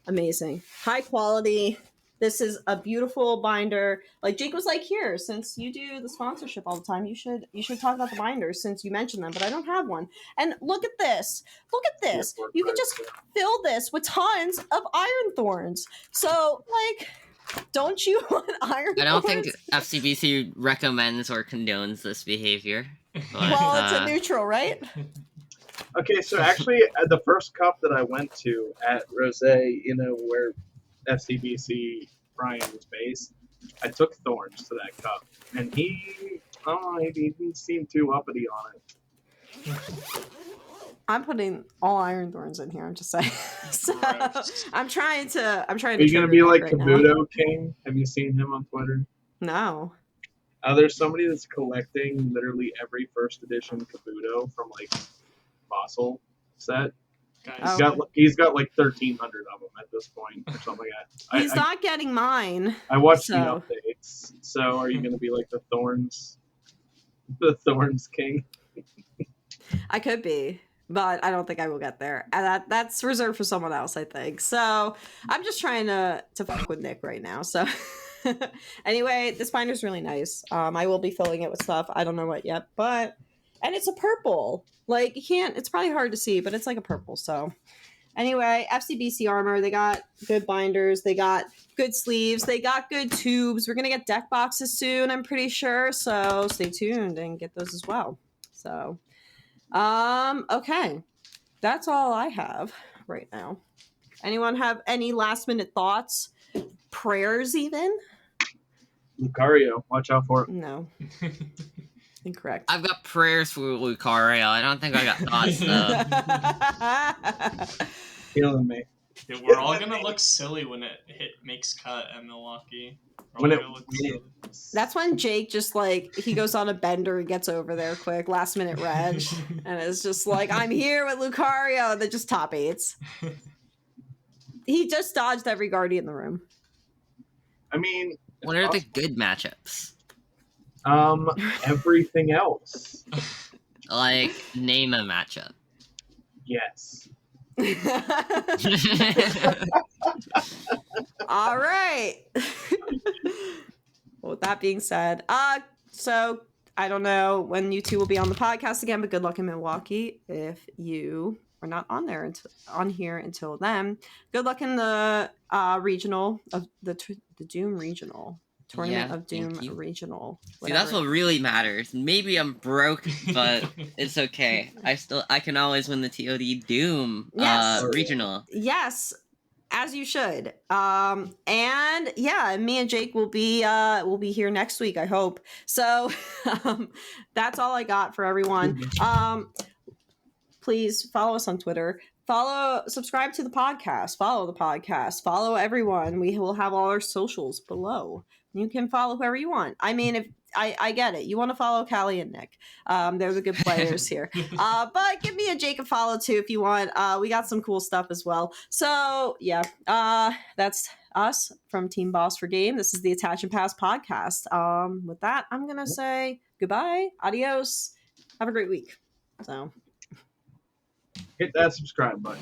Speaker 1: Amazing. High quality. This is a beautiful binder. Jake was like, here, since you do the sponsorship all the time, you should talk about the binders since you mentioned them, but I don't have one. And look at this. Look at this. You can just fill this with tons of iron thorns. So, don't you want iron thorns?
Speaker 2: I don't think FCBC recommends or condones this behavior. But,
Speaker 1: Well, it's a neutral, right?
Speaker 4: Okay, so actually, the first cup that I went to at Rose, where FCBC Brian was based, I took Thorns to that cup, and he didn't seem too uppity on it.
Speaker 1: I'm putting all Iron Thorns in here. I'm just saying. So,
Speaker 3: Gross.
Speaker 1: I'm trying to.
Speaker 4: Are you gonna be like Kabuto King? Have you seen him on Twitter?
Speaker 1: No.
Speaker 4: There's somebody that's collecting literally every first edition Kabuto from like Fossil set.
Speaker 3: Guys,
Speaker 4: He's got like 1,300 of them at this point, or something like that.
Speaker 1: He's not getting mine.
Speaker 4: I watched the
Speaker 1: so.
Speaker 4: updates. So, are you going to be like the Thorns King?
Speaker 1: I could be, but I don't think I will get there. And that's reserved for someone else, I think. So I'm just trying to fuck with Nick right now. So anyway, this binder's really nice. I will be filling it with stuff. I don't know what yet, and it's a purple. Like, you can't, it's probably hard to see, but it's like a purple. So anyway, FCBC Armor, they got good binders. They got good sleeves. They got good tubes. We're going to get deck boxes soon, I'm pretty sure. So stay tuned and get those as well. So, okay. That's all I have right now. Anyone have any last minute thoughts? Prayers even?
Speaker 4: Lucario, watch out for it.
Speaker 1: No. Incorrect.
Speaker 2: I've got prayers for Lucario. I don't think I got thoughts though.
Speaker 4: Killing me.
Speaker 3: Yeah, we're all gonna look silly when it makes cut at Milwaukee.
Speaker 1: That's when Jake just he goes on a bender and gets over there quick, last minute reg, and it's just like, I'm here with Lucario, and then just top eights. He just dodged every guardian in the room.
Speaker 4: I mean,
Speaker 2: what are the good matchups?
Speaker 4: Everything else.
Speaker 2: Like, name a matchup.
Speaker 4: Yes.
Speaker 1: All right. Well, with that being said, so I don't know when you two will be on the podcast again, but good luck in Milwaukee. If you are not on here until then, good luck in the regional of the Doom Regional. Tournament of Doom Regional.
Speaker 2: See, that's what really matters. Maybe I'm broke, but it's okay. I can always win the TOD Doom Regional. Yes,
Speaker 1: as you should. And yeah, me and Jake will be here next week, I hope. So that's all I got for everyone. Please follow us on Twitter. Subscribe to the podcast. Follow the podcast. Follow everyone. We will have all our socials below. You can follow whoever you want. I mean, if I get it, you want to follow Callie and Nick. They're the good players here. But give me a Jake a follow too if you want. We got some cool stuff as well. So yeah, that's us from Team Boss for Game. This is the Attach and Pass podcast. With that, I'm gonna say goodbye, adios, have a great week. So
Speaker 4: hit that subscribe button.